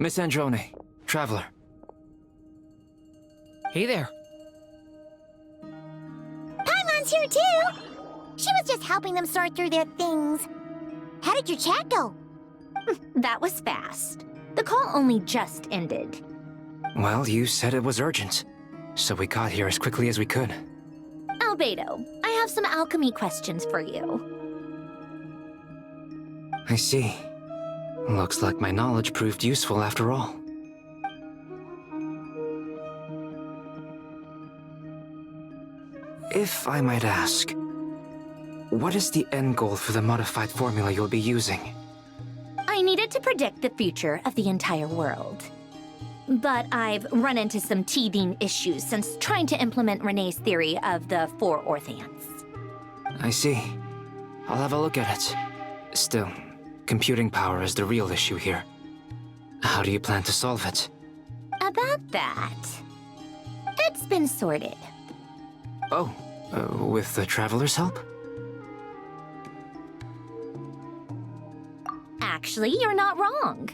Miss Androne, Traveler. Hey there. Paimon's here too! She was just helping them sort through their things. How did your chat go? That was fast. The call only just ended. Well, you said it was urgent, so we got here as quickly as we could. Albedo, I have some alchemy questions for you. I see. Looks like my knowledge proved useful after all. If I might ask, what is the end goal for the modified formula you'll be using? I needed to predict the future of the entire world. But I've run into some teething issues since trying to implement Renee's theory of the 4 Orthants. I see. I'll have a look at it. Still, computing power is the real issue here. How do you plan to solve it? About that, it's been sorted. Oh, with the Traveler's help? Actually, you're not wrong.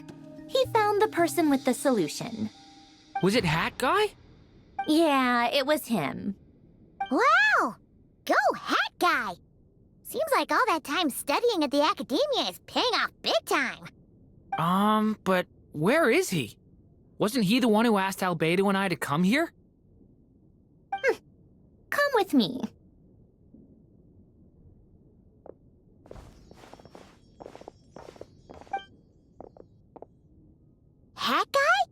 He found the person with the solution. Was it Hat Guy? Yeah, it was him. Wow! Go Hat Guy! Seems like all that time studying at the Academia is paying off big time. But where is he? Wasn't he the one who asked Albedo and I to come here? Come with me. Hat Guy?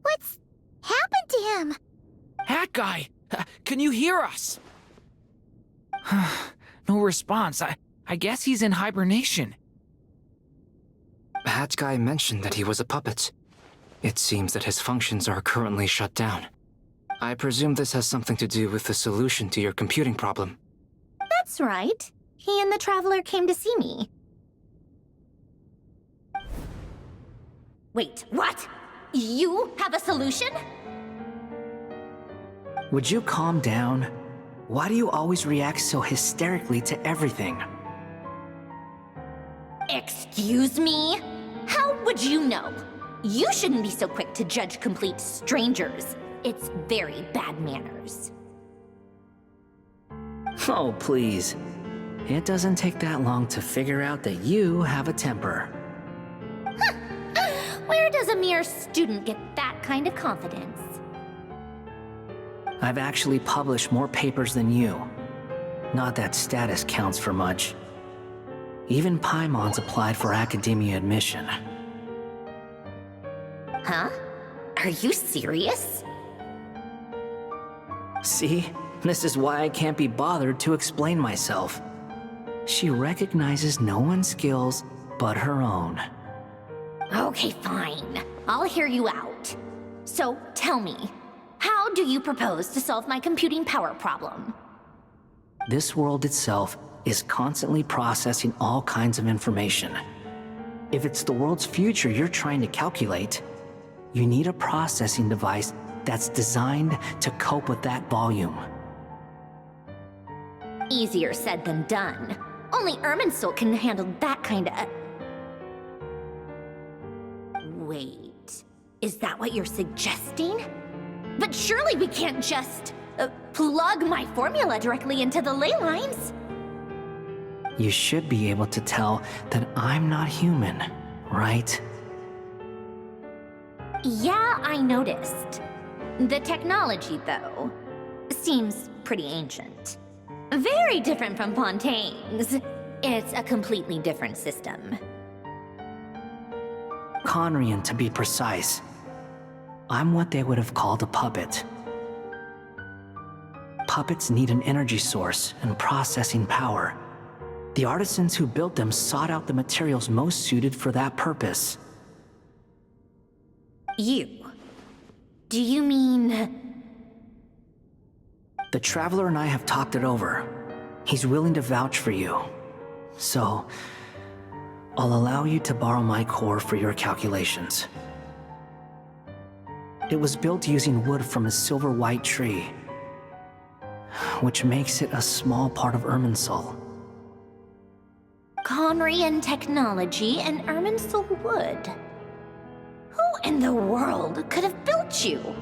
What's happened to him? Hat Guy! Can you hear us? No response. I guess he's in hibernation. Hat Guy mentioned that he was a puppet. It seems that his functions are currently shut down. I presume this has something to do with the solution to your computing problem. That's right. He and the Traveler came to see me. Wait, what? You have a solution? Would you calm down? Why do you always react so hysterically to everything? Excuse me? How would you know? You shouldn't be so quick to judge complete strangers. It's very bad manners. Oh, please. It doesn't take that long to figure out that you have a temper. Where does a mere student get that kind of confidence? I've actually published more papers than you. Not that status counts for much. Even Paimon's applied for academia admission. Huh? Are you serious? See? This is why I can't be bothered to explain myself. She recognizes no one's skills but her own. Okay, fine. I'll hear you out. So, tell me, how do you propose to solve my computing power problem? This world itself is constantly processing all kinds of information. If it's the world's future you're trying to calculate, you need a processing device that's designed to cope with that volume. Easier said than done. Only Irminsul can handle that kind of... Wait, is that what you're suggesting? But surely we can't just plug my formula directly into the ley lines. You should be able to tell that I'm not human, right? Yeah, I noticed. The technology, though, seems pretty ancient. Very different from Fontaine's. It's a completely different system. Conrian, to be precise. I'm what they would have called a puppet. Puppets need an energy source and processing power. The artisans who built them sought out the materials most suited for that purpose. You? Do you mean... The Traveler and I have talked it over. He's willing to vouch for you. So, I'll allow you to borrow my core for your calculations. It was built using wood from a silver-white tree, which makes it a small part of Irminsul. Conrian technology and Irminsul wood. Who in the world could have built you?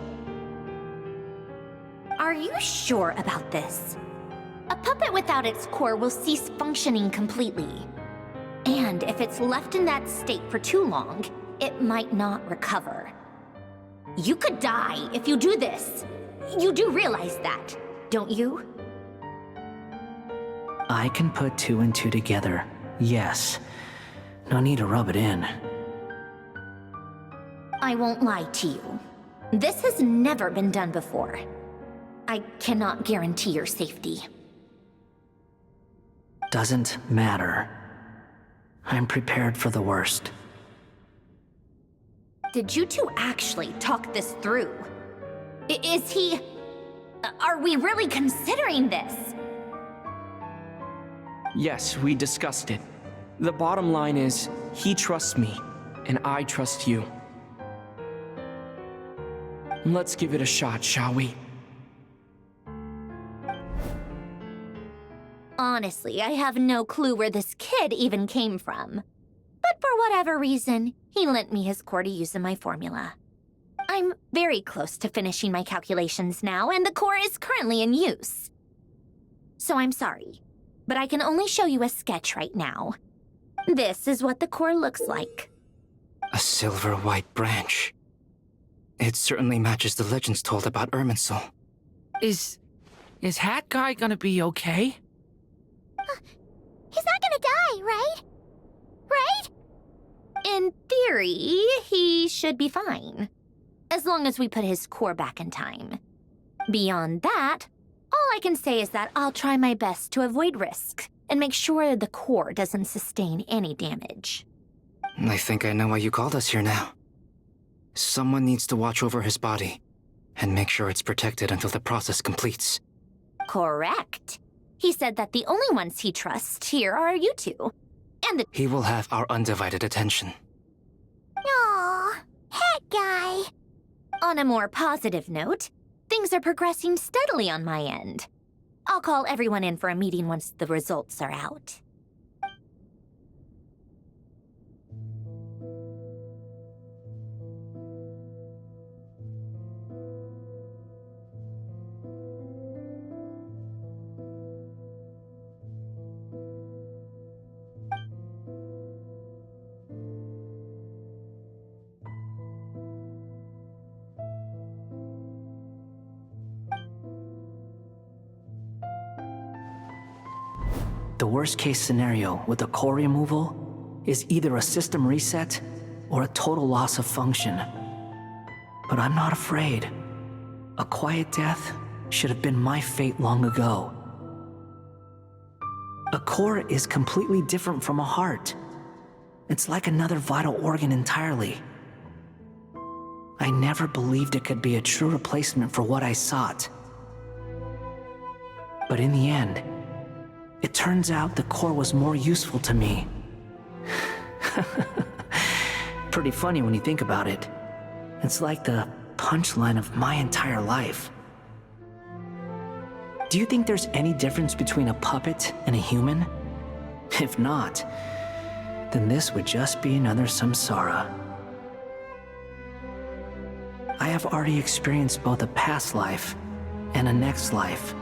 Are you sure about this? A puppet without its core will cease functioning completely. And if it's left in that state for too long, it might not recover. You could die if you do this. You do realize that, don't you? I can put two and two together, yes. No need to rub it in. I won't lie to you. This has never been done before. I cannot guarantee your safety. Doesn't matter. I'm prepared for the worst. Did you two actually talk this through? Is he... Are we really considering this? Yes, we discussed it. The bottom line is, he trusts me, and I trust you. Let's give it a shot, shall we? Honestly, I have no clue where this kid even came from. But for whatever reason, he lent me his core to use in my formula. I'm very close to finishing my calculations now, and the core is currently in use. So I'm sorry, but I can only show you a sketch right now. This is what the core looks like. A silver white branch. It certainly matches the legends told about Irminsul. Is Hat Guy gonna be okay? He's not gonna die, right? Right? In theory, he should be fine. As long as we put his core back in time. Beyond that, all I can say is that I'll try my best to avoid risk and make sure the core doesn't sustain any damage. I think I know why you called us here now. Someone needs to watch over his body and make sure it's protected until the process completes. Correct. He said that the only ones he trusts here are you two. And the... He will have our undivided attention. Aw, Hat Guy. On a more positive note, things are progressing steadily on my end. I'll call everyone in for a meeting once the results are out. The worst case scenario with the core removal is either a system reset or a total loss of function. But I'm not afraid. A quiet death should have been my fate long ago. A core is completely different from a heart. It's like another vital organ entirely. I never believed it could be a true replacement for what I sought. But in the end, it turns out the core was more useful to me. Pretty funny when you think about it. It's like the punchline of my entire life. Do you think there's any difference between a puppet and a human? If not, then this would just be another samsara. I have already experienced both a past life and a next life.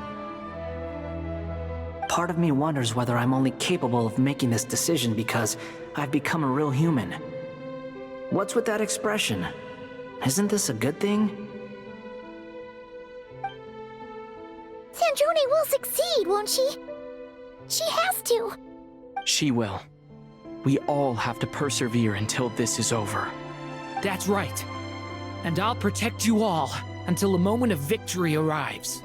Part of me wonders whether I'm only capable of making this decision because I've become a real human. What's with that expression? Isn't this a good thing? Sandrone will succeed, won't she? She has to. She will. We all have to persevere until this is over. That's right. And I'll protect you all until a moment of victory arrives.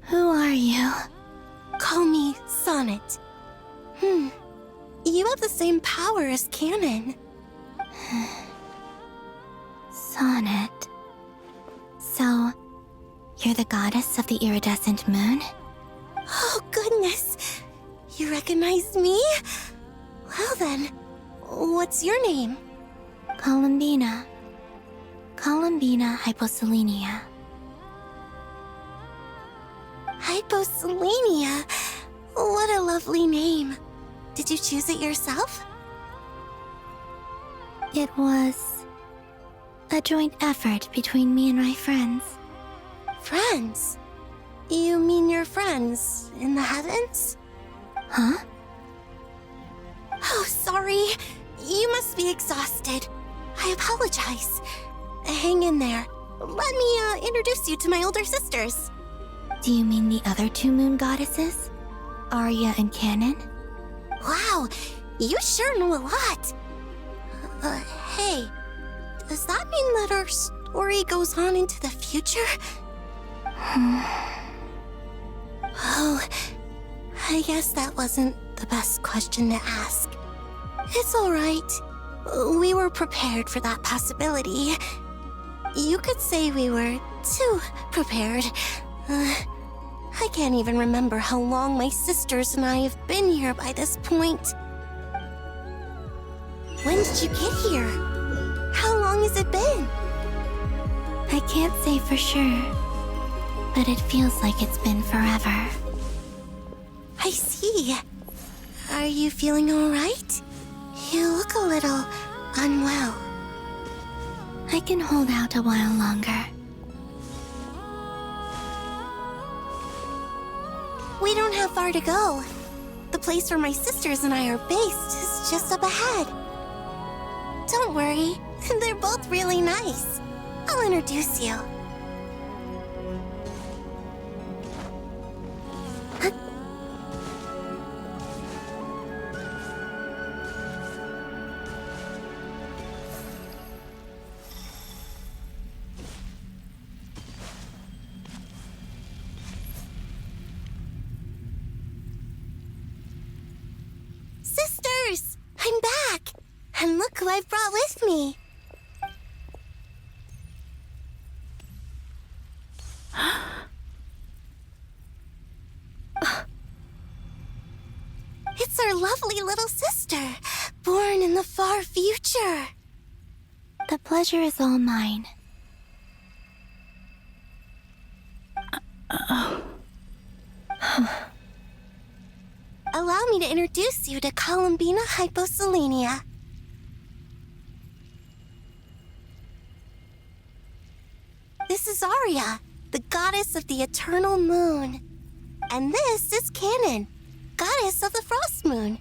Who are you? Call me Sonnet. You have the same power as Canon. Sonnet. So, you're the goddess of the iridescent moon? Oh, goodness. You recognize me? Well then, what's your name? Columbina. Columbina Hyposelenia. Hyposelenia? What a lovely name. Did you choose it yourself? It was a joint effort between me and my friends. Friends? You mean your friends in the heavens? Huh? Oh, sorry. You must be exhausted. I apologize. Hang in there. Let me introduce you to my older sisters. Do you mean the other two moon goddesses? Arya and Canon? Wow, you sure know a lot. Hey, does that mean that our story goes on into the future? Oh, I guess that wasn't the best question to ask. It's alright. We were prepared for that possibility. You could say we were too prepared. I can't even remember how long my sisters and I have been here by this point. When did you get here? How long has it been? I can't say for sure, but it feels like it's been forever. I see. Are you feeling alright? You look a little unwell. I can hold out a while longer. We don't have far to go. The place where my sisters and I are based is just up ahead. Don't worry, they're both really nice. I'll introduce you. Sisters! I'm back! And look who I've brought with me! It's our lovely little sister, born in the far future. The pleasure is all mine. Allow me to introduce you to Columbina Hyposelenia. This is Arya, the goddess of the eternal moon. And this is Canon, goddess of the frost moon.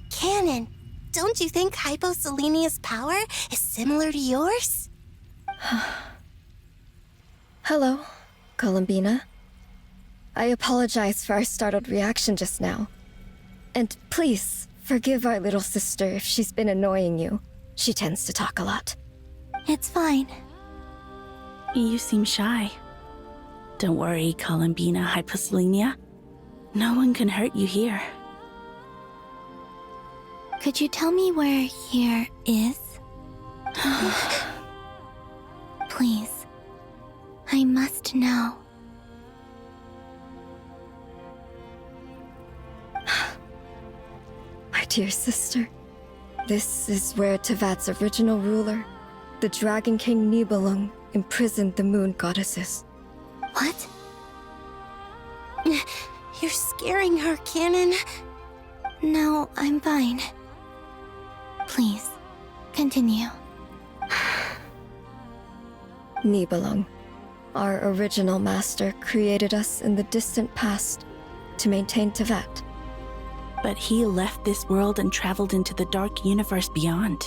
Canon, don't you think Hyposelenia's power is similar to yours? Hello, Columbina. I apologize for our startled reaction just now. And please, forgive our little sister if she's been annoying you. She tends to talk a lot. It's fine. You seem shy. Don't worry, Columbina Hyposelenia. No one can hurt you here. Could you tell me where here is? Please. I must know. My dear sister, this is where Tevat's original ruler, the Dragon King Nibelung, imprisoned the moon goddesses. What? You're scaring her, Canon. No, I'm fine. Please, continue. Nibelung, our original master, created us in the distant past to maintain Tevat. But he left this world and traveled into the dark universe beyond,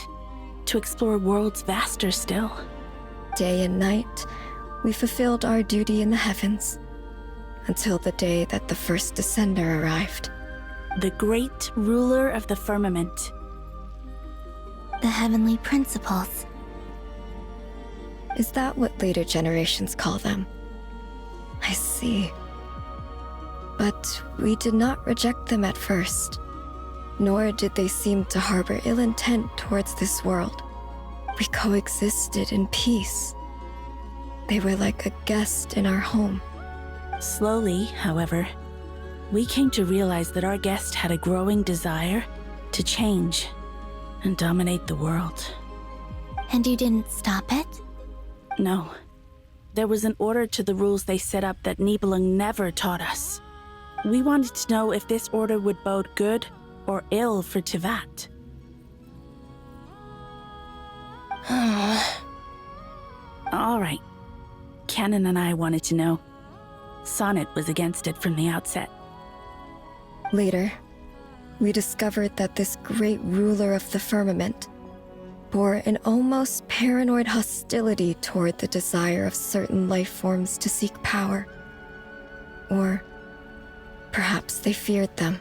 to explore worlds vaster still. Day and night, we fulfilled our duty in the heavens, until the day that the first Descender arrived. The great ruler of the firmament. The heavenly principles. Is that what later generations call them? I see. But we did not reject them at first, nor did they seem to harbor ill intent towards this world. We coexisted in peace. They were like a guest in our home. Slowly, however, we came to realize that our guest had a growing desire to change and dominate the world. And you didn't stop it? No. There was an order to the rules they set up that Nibelung never taught us. We wanted to know if this order would bode good or ill for Tivat. All right. Canon and I wanted to know. Sonnet was against it from the outset. Later, we discovered that this great ruler of the firmament bore an almost paranoid hostility toward the desire of certain life forms to seek power. Or perhaps they feared them.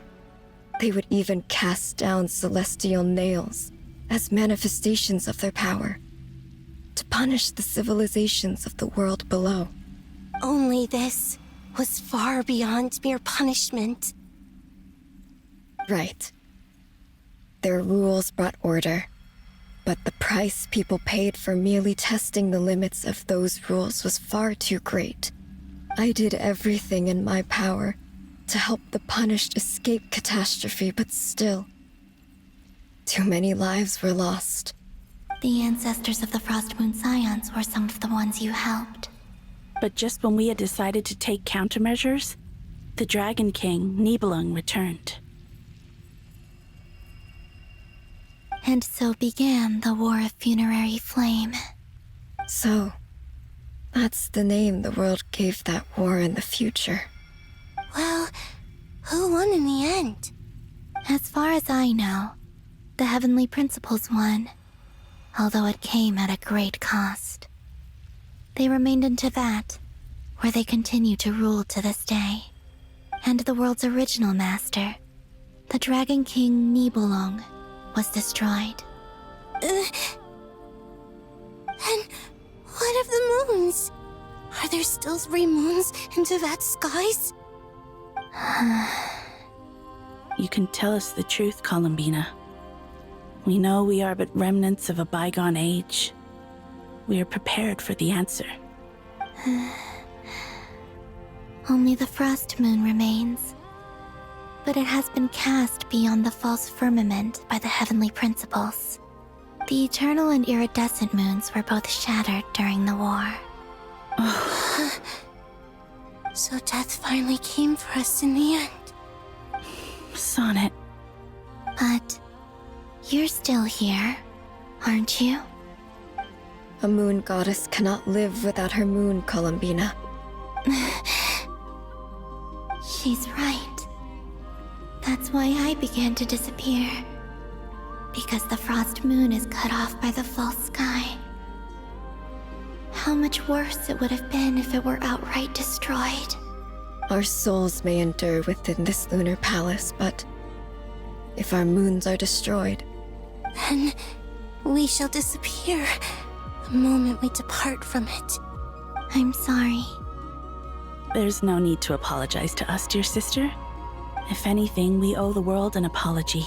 They would even cast down celestial nails as manifestations of their power, to punish the civilizations of the world below. Only this was far beyond mere punishment. Right. Their rules brought order, but the price people paid for merely testing the limits of those rules was far too great. I did everything in my power to help the punished escape catastrophe, but still, too many lives were lost. The ancestors of the Frost Moon Scions were some of the ones you helped. But just when we had decided to take countermeasures, the Dragon King, Nibelung, returned. And so began the War of Funerary Flame. So, that's the name the world gave that war in the future. Well, who won in the end? As far as I know, the Heavenly Principles won, although it came at a great cost. They remained in Tivat, where they continue to rule to this day. And the world's original master, the Dragon King Nibelung, was destroyed. And what of the moons? Are there still 3 moons in Tivat's skies? You can tell us the truth, Columbina. We know we are but remnants of a bygone age. We are prepared for the answer. Only the Frost Moon remains. But it has been cast beyond the false firmament by the Heavenly Principles. The eternal and iridescent moons were both shattered during the war. So death finally came for us in the end. Sonnet. But you're still here, aren't you? A moon goddess cannot live without her moon, Columbina. She's right. That's why I began to disappear. Because the Frost Moon is cut off by the false sky. How much worse it would have been if it were outright destroyed. Our souls may endure within this lunar palace, but if our moons are destroyed, then we shall disappear the moment we depart from it. I'm sorry. There's no need to apologize to us, dear sister. If anything, we owe the world an apology.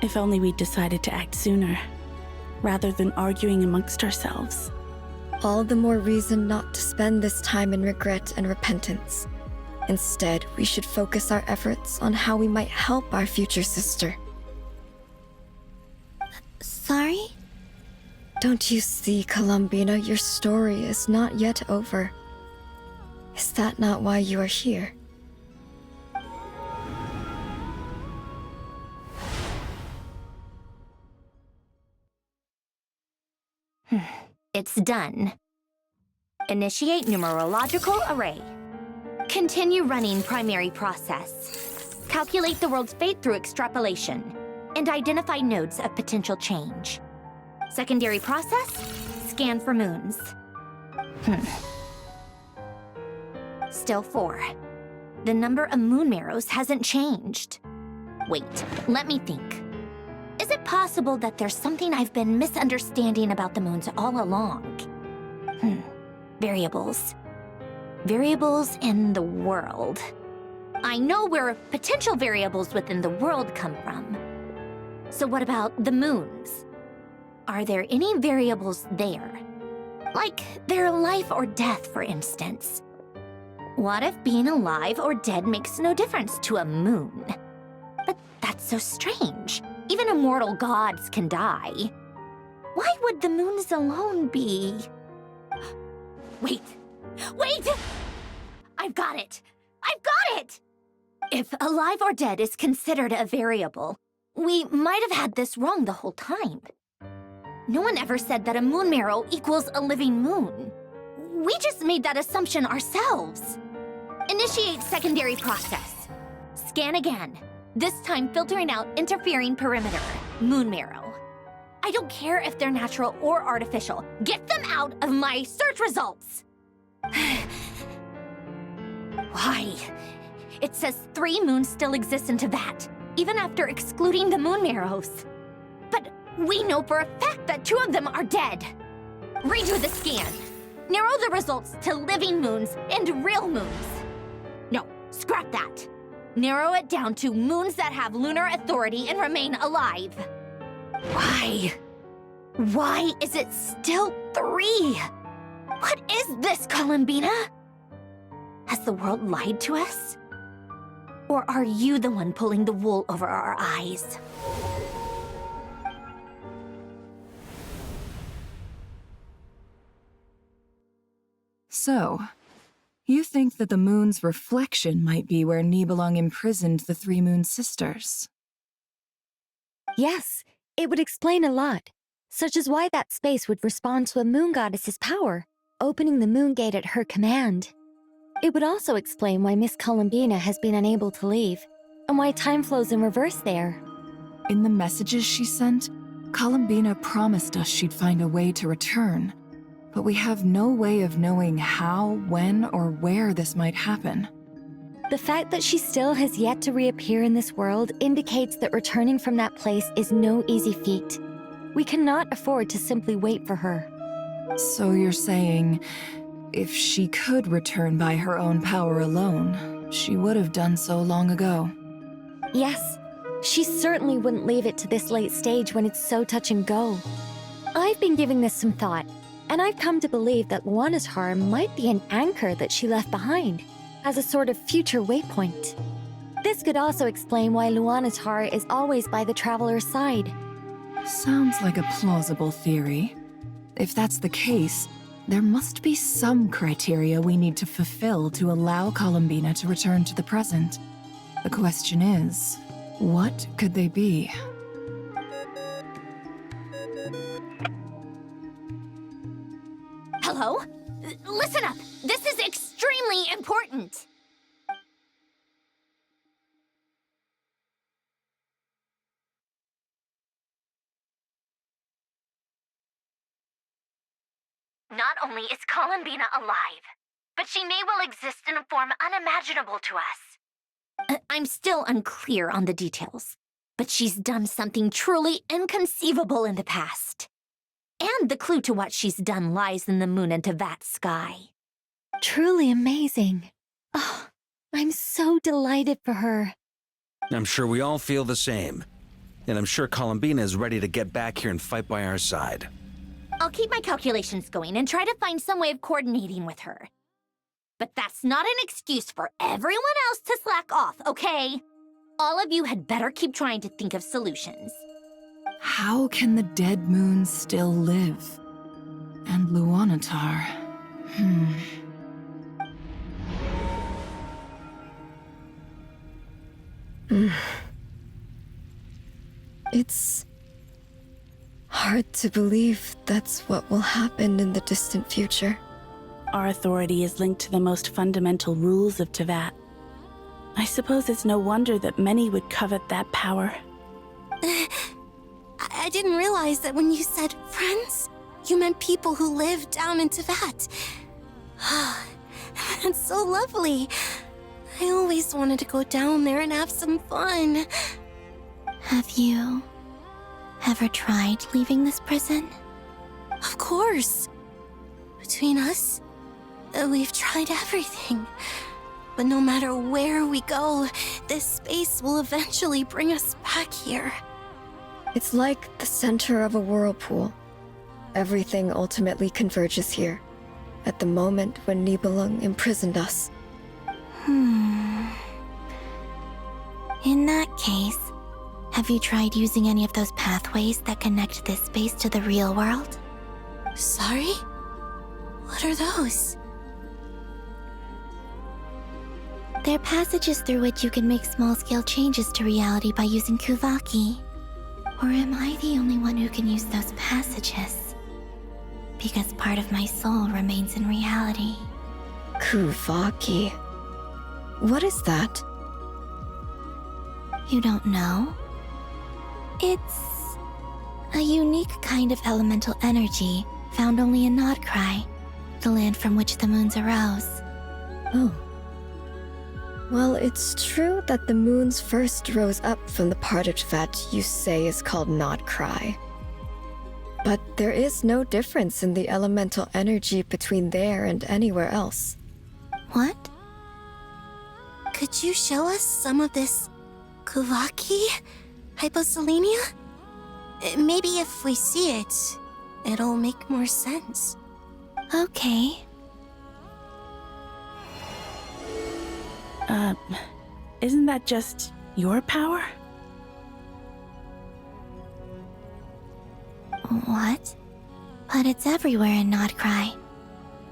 If only we'd decided to act sooner, rather than arguing amongst ourselves. all the more reason not to spend this time in regret and repentance. Instead, we should focus our efforts on how we might help our future sister. Sorry? Don't you see, Columbina, your story is not yet over. Is that not why you are here? It's done. Initiate numerological array. Continue running primary process. Calculate the world's fate through extrapolation, and identify nodes of potential change. Secondary process, scan for moons. Still 4. The number of moon marrows hasn't changed. Wait, let me think. Is it possible that there's something I've been misunderstanding about the moons all along? Variables. Variables in the world. I know where potential variables within the world come from. So what about the moons? Are there any variables there? Like their life or death, for instance. What if being alive or dead makes no difference to a moon? But that's so strange. Even immortal gods can die. Why would the moons alone be... Wait! Wait! I've got it! I've got it! If alive or dead is considered a variable, we might have had this wrong the whole time. No one ever said that a moon marrow equals a living moon. We just made that assumption ourselves. Initiate secondary process. Scan again. This time filtering out interfering perimeter, moon marrow. I don't care if they're natural or artificial. Get them out of my search results! Why? It says 3 moons still exist in Teyvat, even after excluding the moon marrows. But we know for a fact that 2 of them are dead. Redo the scan. Narrow the results to living moons and real moons. No, scrap that. Narrow it down to moons that have lunar authority and remain alive. Why? Why is it still 3? What is this, Columbina? Has the world lied to us? Or are you the one pulling the wool over our eyes? So, you think that the moon's reflection might be where Nibelung imprisoned the 3 moon sisters? Yes, it would explain a lot, such as why that space would respond to a moon goddess's power, opening the moon gate at her command. It would also explain why Miss Columbina has been unable to leave, and why time flows in reverse there. In the messages she sent, Columbina promised us she'd find a way to return, but we have no way of knowing how, when, or where this might happen. The fact that she still has yet to reappear in this world indicates that returning from that place is no easy feat. We cannot afford to simply wait for her. So you're saying, if she could return by her own power alone, she would have done so long ago. Yes, she certainly wouldn't leave it to this late stage when it's so touch and go. I've been giving this some thought, and I've come to believe that Luana's heart might be an anchor that she left behind, as a sort of future waypoint. This could also explain why Luana's heart is always by the traveler's side. Sounds like a plausible theory. If that's the case, there must be some criteria we need to fulfill to allow Columbina to return to the present. The question is, what could they be? Hello? Listen up! This is extremely important! Not only is Columbina alive, but she may well exist in a form unimaginable to us. I'm still unclear on the details, but she's done something truly inconceivable in the past. And the clue to what she's done lies in the moon and Teyvat sky. Truly amazing. Oh, I'm so delighted for her. I'm sure we all feel the same. And I'm sure Columbina is ready to get back here and fight by our side. I'll keep my calculations going and try to find some way of coordinating with her. But that's not an excuse for everyone else to slack off, okay? All of you had better keep trying to think of solutions. How can the dead moon still live? And Luanatar... It's hard to believe that's what will happen in the distant future. Our authority is linked to the most fundamental rules of Teyvat. I suppose it's no wonder that many would covet that power. I didn't realize that when you said friends, you meant people who live down in Teyvat. That's so lovely. I always wanted to go down there and have some fun. Have you ever tried leaving this prison? Of course. Between us, We've tried everything. But no matter where we go, this space will eventually bring us back here. It's like the center of a whirlpool. Everything ultimately converges here, at the moment when Nibelung imprisoned us. In that case, have you tried using any of those pathways that connect this space to the real world? Sorry? What are those? They're passages through which you can make small-scale changes to reality by using Kuvaki. Or am I the only one who can use those passages? Because part of my soul remains in reality. Kuvaki. What is that? You don't know? It's a unique kind of elemental energy found only in Nodcry, the land from which the moons arose. Oh. Well, it's true that the moons first rose up from the part that you say is called Nodcry. But there is no difference in the elemental energy between there and anywhere else. What? Could you show us some of this Kuvaki hyposelenia? Maybe if we see it, it'll make more sense. Okay. Isn't that just your power? What? But it's everywhere in Nodcry.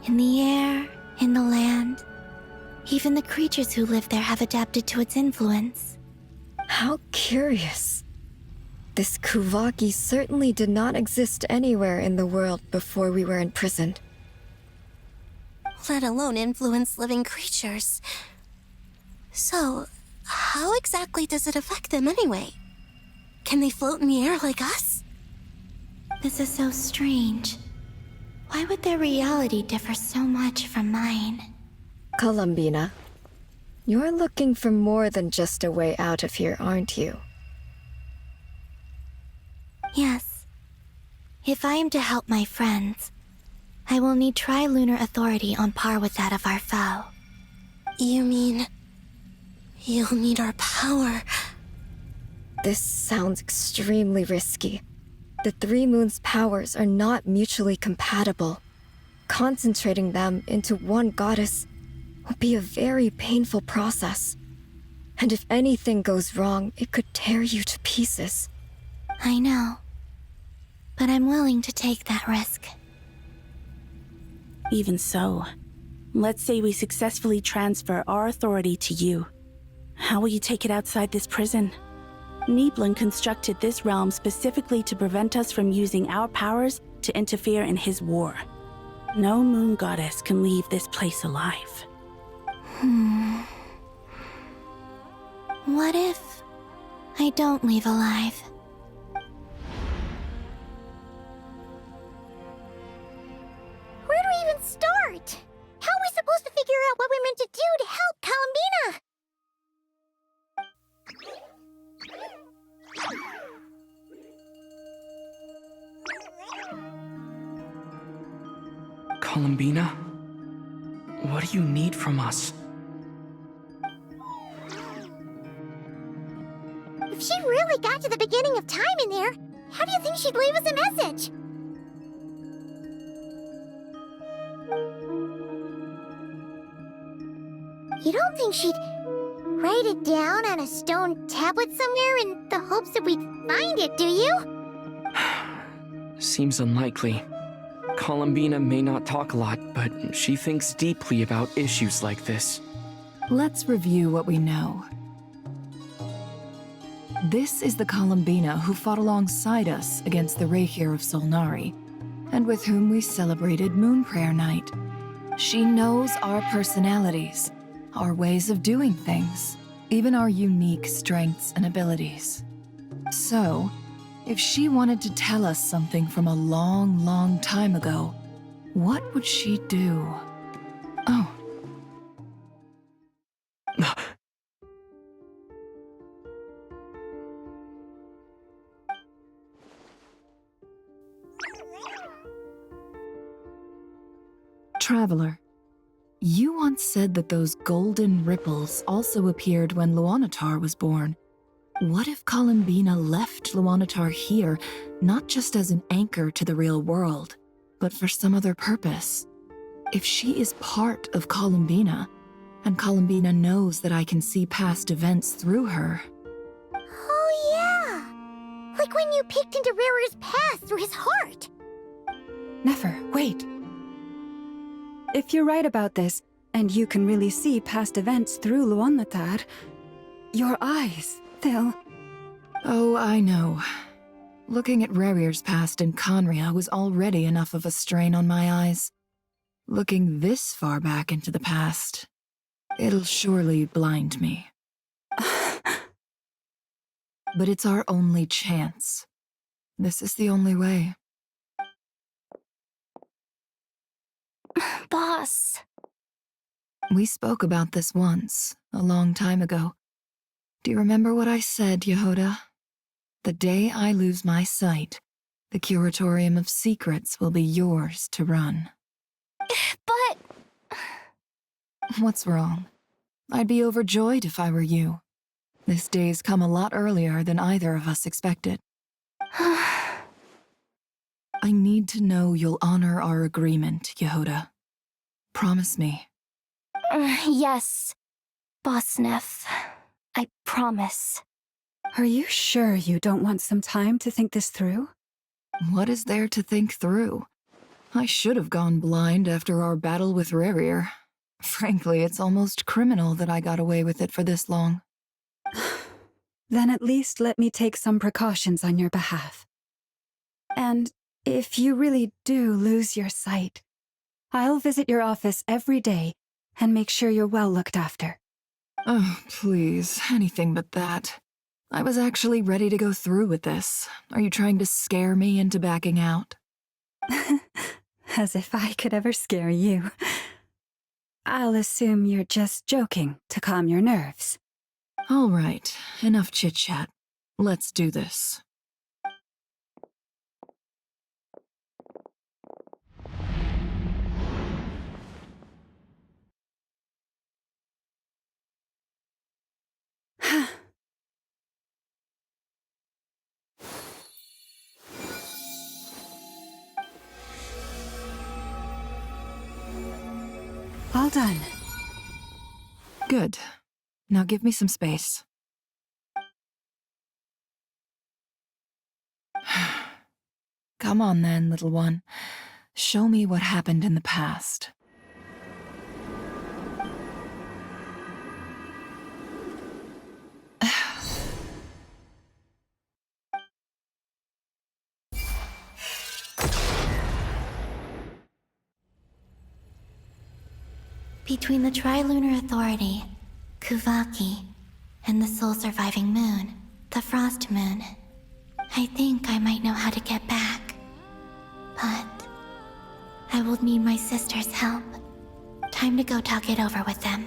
In the air, in the land. Even the creatures who live there have adapted to its influence. How curious. This Kuvaki certainly did not exist anywhere in the world before we were imprisoned. Let alone influence living creatures. So, how exactly does it affect them anyway? Can they float in the air like us? This is so strange. Why would their reality differ so much from mine? Columbina, you're looking for more than just a way out of here, aren't you? Yes. If I am to help my friends, I will need tri-lunar authority on par with that of our foe. You mean... you'll need our power? This sounds extremely risky. The Three Moons' powers are not mutually compatible. Concentrating them into one goddess will be a very painful process. And if anything goes wrong, it could tear you to pieces. I know. But I'm willing to take that risk. Even so, let's say we successfully transfer our authority to you. How will you take it outside this prison? Nibelung constructed this realm specifically to prevent us from using our powers to interfere in his war. No moon goddess can leave this place alive. What if I don't leave alive? Where do we even start? How are we supposed to figure out what we're meant to do to help Columbina? Columbina? What do you need from us? If she really got to the beginning of time in there, how do you think she'd leave us a message? You don't think she'd write it down on a stone tablet somewhere in the hopes that we'd find it, do you? Seems unlikely. Columbina may not talk a lot, but she thinks deeply about issues like this. Let's review what we know. This is the Columbina who fought alongside us against the Reikir of Solnari, and with whom we celebrated Moon Prayer Night. She knows our personalities, our ways of doing things, even our unique strengths and abilities. So, if she wanted to tell us something from a long, long time ago, what would she do? Oh. Traveler, You once said that those golden ripples also appeared when Luanatar was born. What if Columbina left Luanatar here, not just as an anchor to the real world, but for some other purpose? If she is part of Columbina, and Columbina knows that I can see past events through her... Oh yeah! Like when you peeked into Rarer's past through his heart! Never, wait. If you're right about this, and you can really see past events through Luanatar, your eyes, they'll... Oh, I know. Looking at Rerir's past in Conria was already enough of a strain on my eyes. Looking this far back into the past, it'll surely blind me. But it's our only chance. This is the only way. Boss. We spoke about this once, a long time ago. Do you remember what I said, Yehoda? The day I lose my sight, the Curatorium of Secrets will be yours to run. But... What's wrong? I'd be overjoyed if I were you. This day's come a lot earlier than either of us expected. I need to know you'll honor our agreement, Yehoda. Promise me. Yes, Boss Neff. I promise. Are you sure you don't want some time to think this through? What is there to think through? I should have gone blind after our battle with Rerir. Frankly, it's almost criminal that I got away with it for this long. Then at least let me take some precautions on your behalf. And if you really do lose your sight, I'll visit your office every day and make sure you're well looked after. Oh, please, anything but that. I was actually ready to go through with this. Are you trying to scare me into backing out? As if I could ever scare you. I'll assume you're just joking to calm your nerves. All right, enough chit-chat. Let's do this. All done. Good. Now give me some space. Come on then, little one. Show me what happened in the past. Between the Trilunar Authority, Kuvaki, and the sole-surviving moon, the Frost Moon, I think I might know how to get back. But I will need my sister's help. Time to go talk it over with them.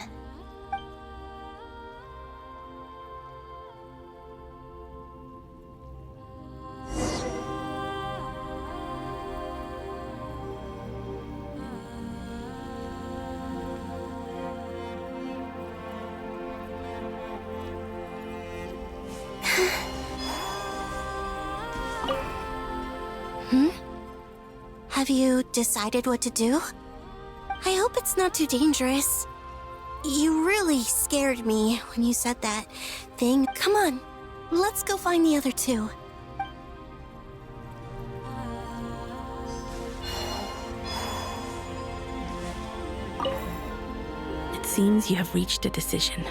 Have you decided what to do? I hope it's not too dangerous. You really scared me when you said that thing. Come on, let's go find the other two. It seems you have reached a decision.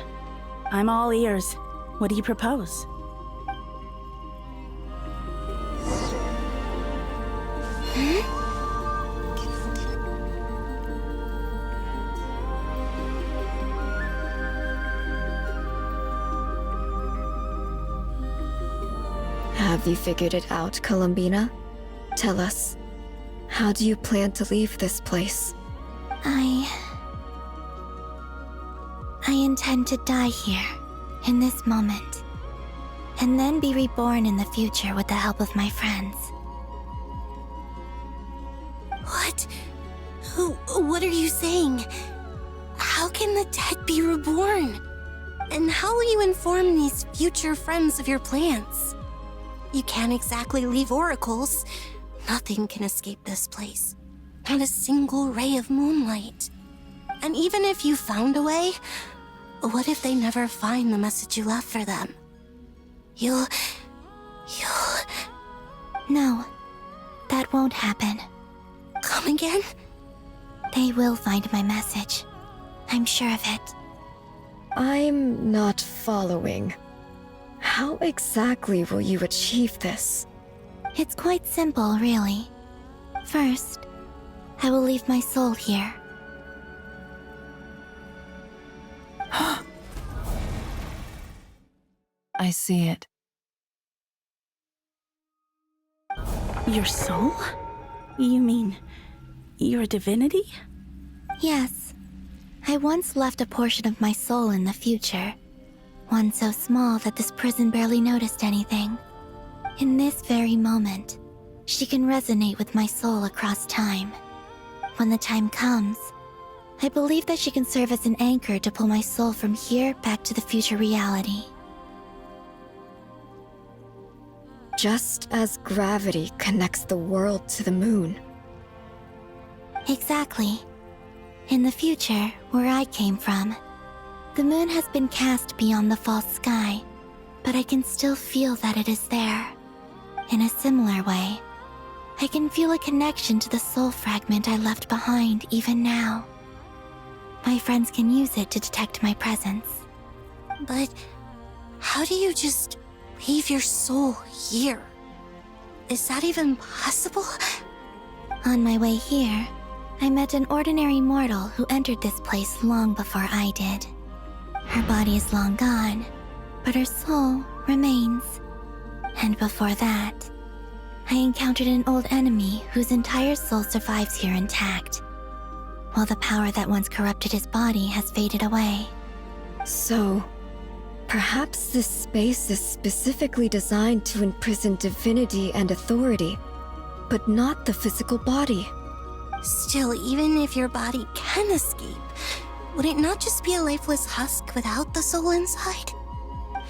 I'm all ears. What do you propose? Have you figured it out, Columbina? Tell us. How do you plan to leave this place? I intend to die here, in this moment, and then be reborn in the future with the help of my friends. What? What are you saying? can the dead be reborn? And how will you inform these future friends of your plans? You can't exactly leave oracles. Nothing can escape this place. Not a single ray of moonlight. And even if you found a way, what if they never find the message you left for them? You'll... No, that won't happen. Come again? They will find my message. I'm sure of it. I'm not following. How exactly will you achieve this? It's quite simple, really. First, I will leave my soul here. I see it. Your soul? You mean you're a divinity? Yes. I once left a portion of my soul in the future. One so small that this prison barely noticed anything. In this very moment, she can resonate with my soul across time. When the time comes, I believe that she can serve as an anchor to pull my soul from here back to the future reality. Just as gravity connects the world to the moon. Exactly. In the future, where I came from, the moon has been cast beyond the false sky, but I can still feel that it is there. In a similar way, I can feel a connection to the soul fragment I left behind even now. My friends can use it to detect my presence. But how do you just leave your soul here? Is that even possible? On my way here, I met an ordinary mortal who entered this place long before I did. Her body is long gone, but her soul remains. And before that, I encountered an old enemy whose entire soul survives here intact, while the power that once corrupted his body has faded away. So, perhaps this space is specifically designed to imprison divinity and authority, but not the physical body. Still, even if your body can escape, would it not just be a lifeless husk without the soul inside?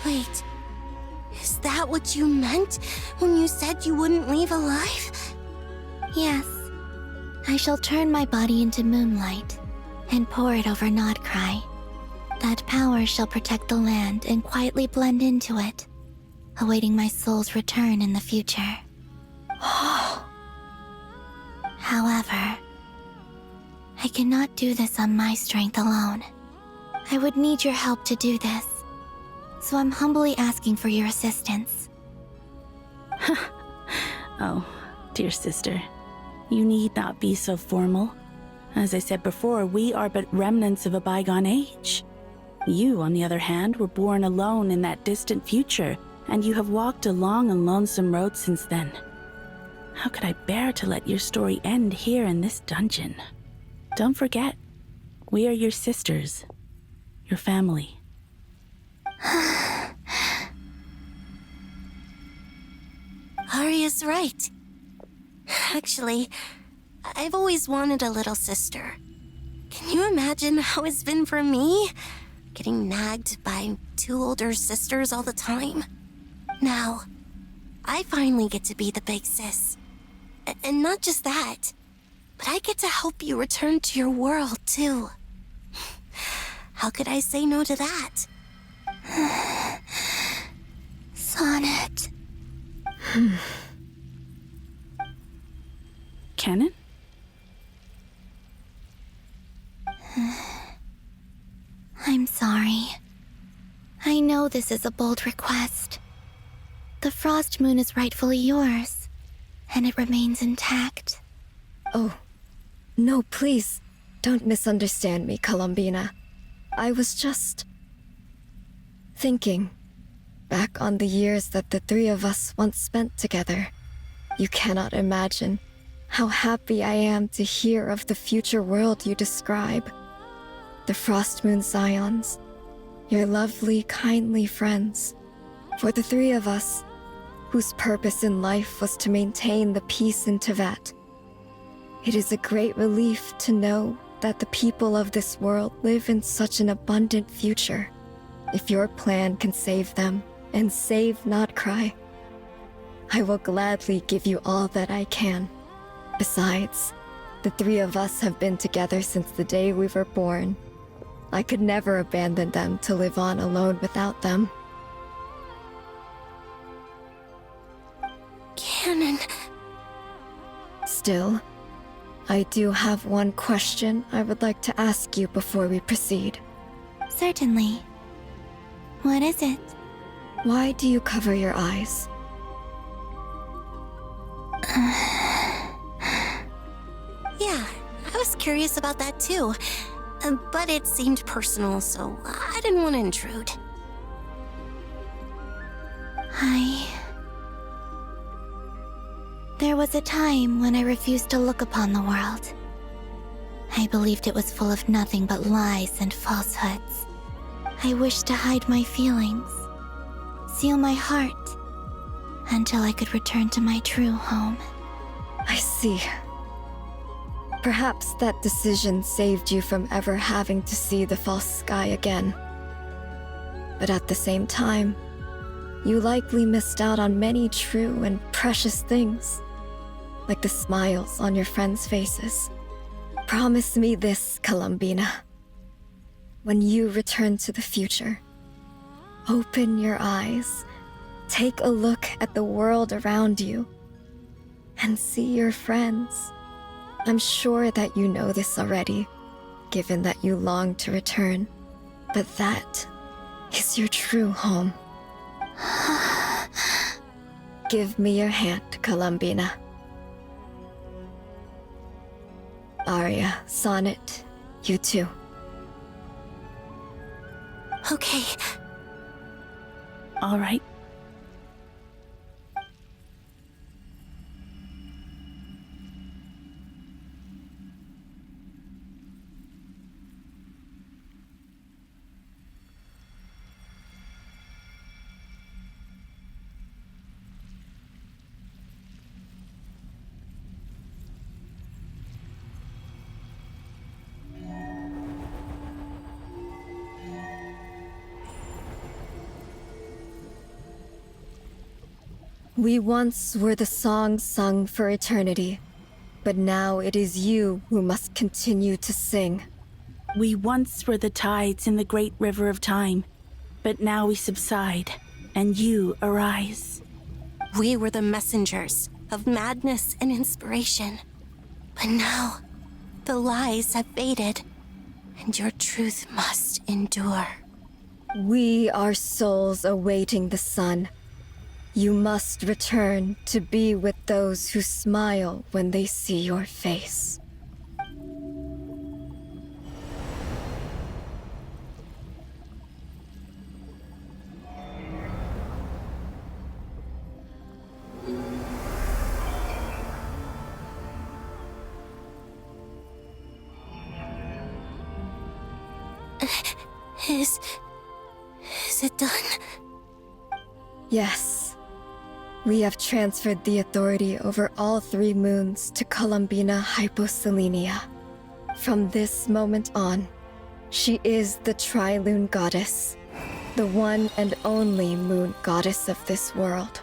Wait, is that what you meant when you said you wouldn't leave alive? Yes. I shall turn my body into moonlight and pour it over Nodcry. That power shall protect the land and quietly blend into it, awaiting my soul's return in the future. However, I cannot do this on my strength alone. I would need your help to do this, so I'm humbly asking for your assistance. Oh, dear sister, you need not be so formal. As I said before, we are but remnants of a bygone age. You, on the other hand, were born alone in that distant future, and you have walked a long and lonesome road since then. How could I bear to let your story end here in this dungeon? Don't forget, we are your sisters, your family. Arya's right. Actually, I've always wanted a little sister. Can you imagine how it's been for me? Getting nagged by two older sisters all the time. Now, I finally get to be the big sis. And not just that, but I get to help you return to your world, too. How could I say no to that? Sonnet. Canon? I'm sorry. I know this is a bold request. The Frost Moon is rightfully yours, and it remains intact. Oh, no, please, don't misunderstand me, Columbina. I was just thinking back on the years that the three of us once spent together. You cannot imagine how happy I am to hear of the future world you describe. The Frost Moon Scions, your lovely, kindly friends. For the three of us, whose purpose in life was to maintain the peace in Tibet. It is a great relief to know that the people of this world live in such an abundant future. If your plan can save them, and save not cry, I will gladly give you all that I can. Besides, the three of us have been together since the day we were born. I could never abandon them to live on alone without them. Canon. Still, I do have one question I would like to ask you before we proceed. Certainly. What is it? Why do you cover your eyes? Yeah, I was curious about that too. But it seemed personal, so I didn't want to intrude. There was a time when I refused to look upon the world. I believed it was full of nothing but lies and falsehoods. I wished to hide my feelings, seal my heart, until I could return to my true home. I see. Perhaps that decision saved you from ever having to see the false sky again. But at the same time, you likely missed out on many true and precious things, like the smiles on your friends' faces. Promise me this, Columbina. When you return to the future, open your eyes, take a look at the world around you, and see your friends. I'm sure that you know this already, given that you long to return, but that is your true home. Give me your hand, Columbina. Aria, Sonnet, you too. Okay. All right. We once were the songs sung for eternity, but now it is you who must continue to sing. We once were the tides in the great river of time, but now we subside, and you arise. We were the messengers of madness and inspiration. But now, the lies have faded, and your truth must endure. We are souls awaiting the sun. You must return to be with those who smile when they see your face. Is it done? Yes. We have transferred the authority over all 3 moons to Columbina Hyposelenia. From this moment on, she is the Tri-Lune Goddess, the one and only moon goddess of this world.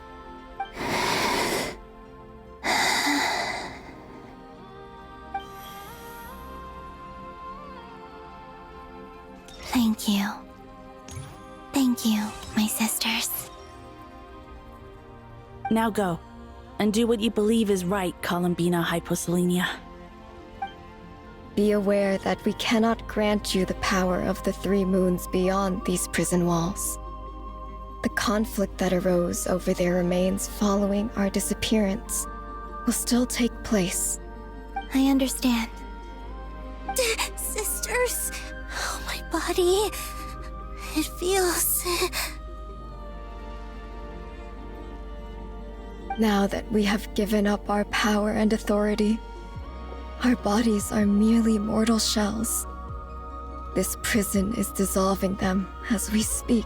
Thank you. Thank you, my sisters. Now go, and do what you believe is right, Columbina Hyposelenia. Be aware that we cannot grant you the power of the 3 moons beyond these prison walls. The conflict that arose over their remains following our disappearance will still take place. I understand. Sisters, oh, my body. It feels... Now that we have given up our power and authority, our bodies are merely mortal shells. This prison is dissolving them as we speak.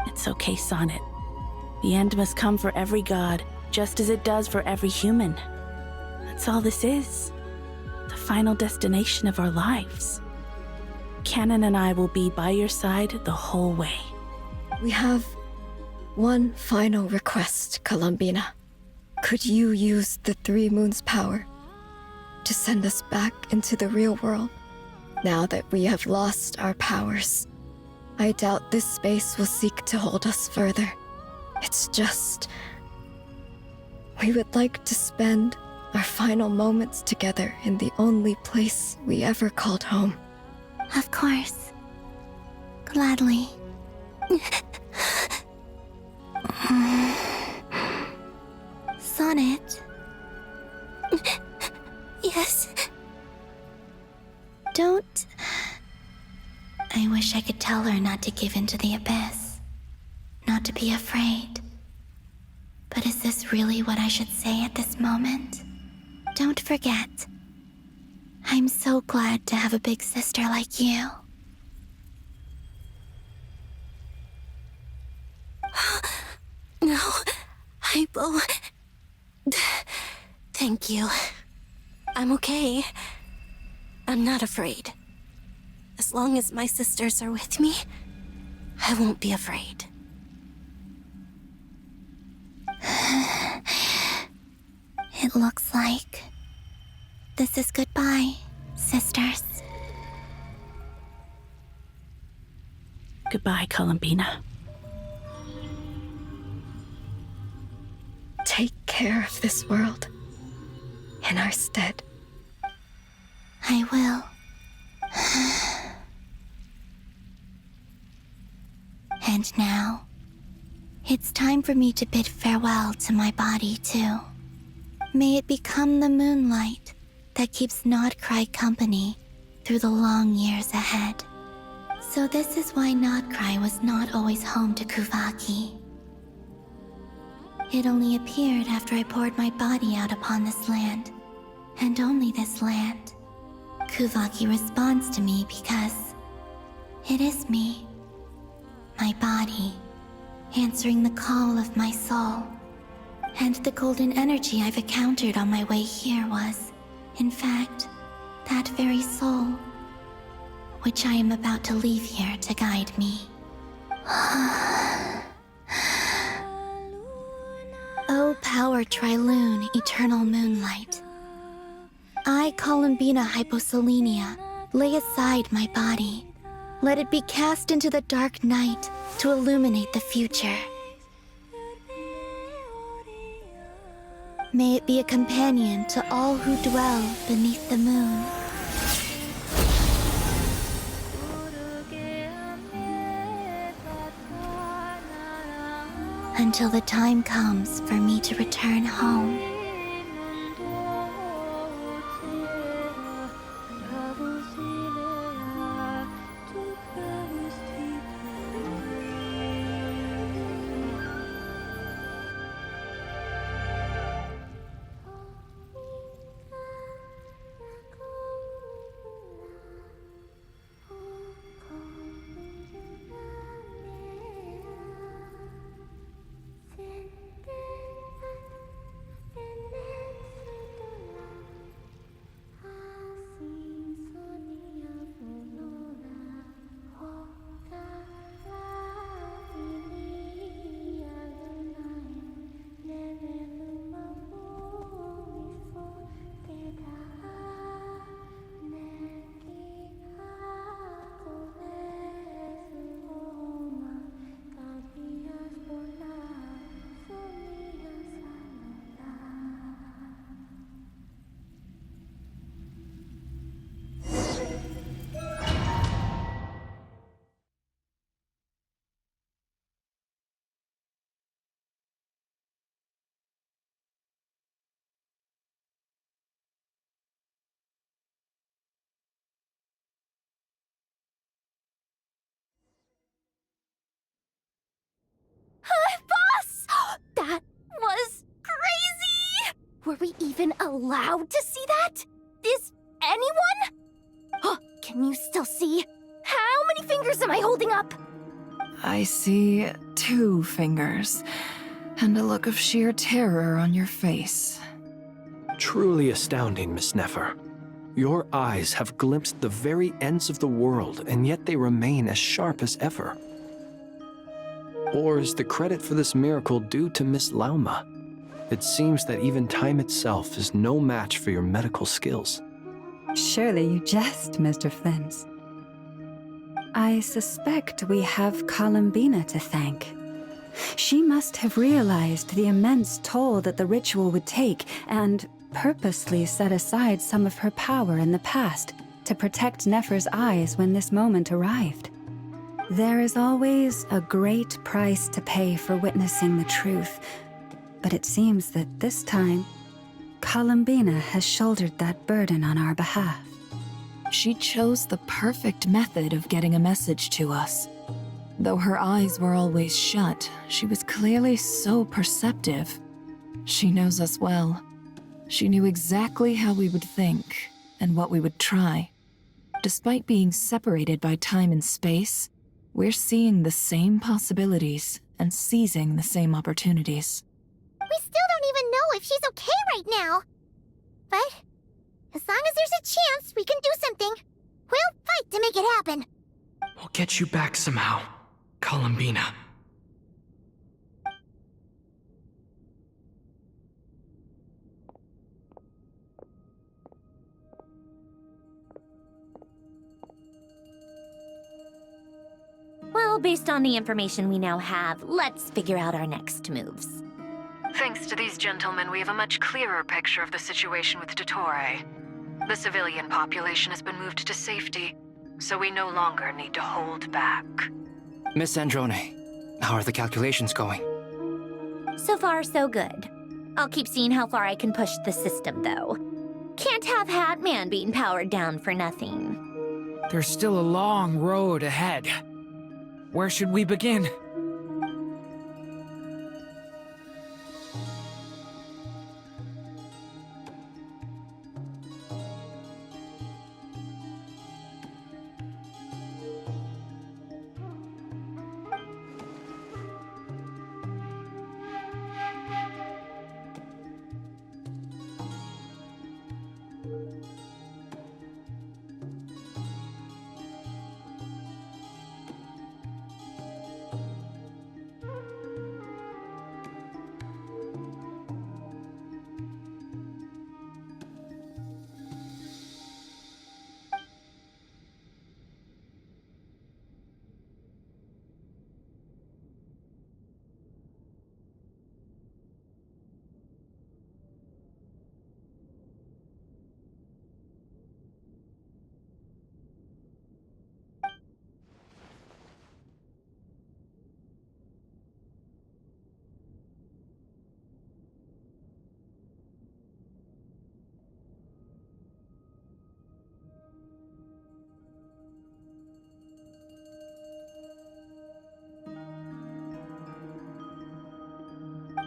It's okay, Sonnet. The end must come for every god, just as it does for every human. That's all this is. final destination of our lives. Canon and I will be by your side the whole way. We have one final request, Columbina. Could you use the Three Moons' power to send us back into the real world? Now that we have lost our powers, I doubt this space will seek to hold us further. It's just... we would like to spend our final moments together in the only place we ever called home. Of course. Gladly. Sonnet? Yes? Don't... I wish I could tell her not to give in to the abyss. Not to be afraid. But is this really what I should say at this moment? Don't forget. I'm so glad to have a big sister like you. No, Hypo. Thank you. I'm okay. I'm not afraid. As long as my sisters are with me, I won't be afraid. It looks like this is goodbye, sisters. Goodbye, Columbina. Take care of this world in our stead. I will. And now, it's time for me to bid farewell to my body, too. May it become the moonlight that keeps Nodcry company through the long years ahead. So this is why Nodcry was not always home to Kuvaki. It only appeared after I poured my body out upon this land, and only this land. Kuvaki responds to me because it is me, my body, answering the call of my soul. And the golden energy I've encountered on my way here was, in fact, that very soul, which I am about to leave here to guide me. O power Trilune, eternal moonlight. I, Columbina Hyposelenia, lay aside my body. Let it be cast into the dark night to illuminate the future. May it be a companion to all who dwell beneath the moon. Until the time comes for me to return home. Boss! That was crazy! Were we even allowed to see that? Is anyone? Oh, can you still see? How many fingers am I holding up? I see 2 fingers, and a look of sheer terror on your face. Truly astounding, Miss Nefer. Your eyes have glimpsed the very ends of the world, and yet they remain as sharp as ever. Or is the credit for this miracle due to Miss Lauma? It seems that even time itself is no match for your medical skills. Surely you jest, Mr. Flint. I suspect we have Columbina to thank. She must have realized the immense toll that the ritual would take and purposely set aside some of her power in the past to protect Nefer's eyes when this moment arrived. There is always a great price to pay for witnessing the truth, but it seems that this time, Columbina has shouldered that burden on our behalf. She chose the perfect method of getting a message to us. Though her eyes were always shut, she was clearly so perceptive. She knows us well. She knew exactly how we would think and what we would try. Despite being separated by time and space, we're seeing the same possibilities and seizing the same opportunities. We still don't even know if she's okay right now. But as long as there's a chance we can do something, we'll fight to make it happen. We'll get you back somehow, Columbina. Well, based on the information we now have, let's figure out our next moves. Thanks to these gentlemen, we have a much clearer picture of the situation with dottore. The civilian population has been moved to safety, so we no longer need to hold back. Miss Androne, how are the calculations going? So far, so good. I'll keep seeing how far I can push the system, though. Can't have Hatman being powered down for nothing. There's still a long road ahead. Where should we begin?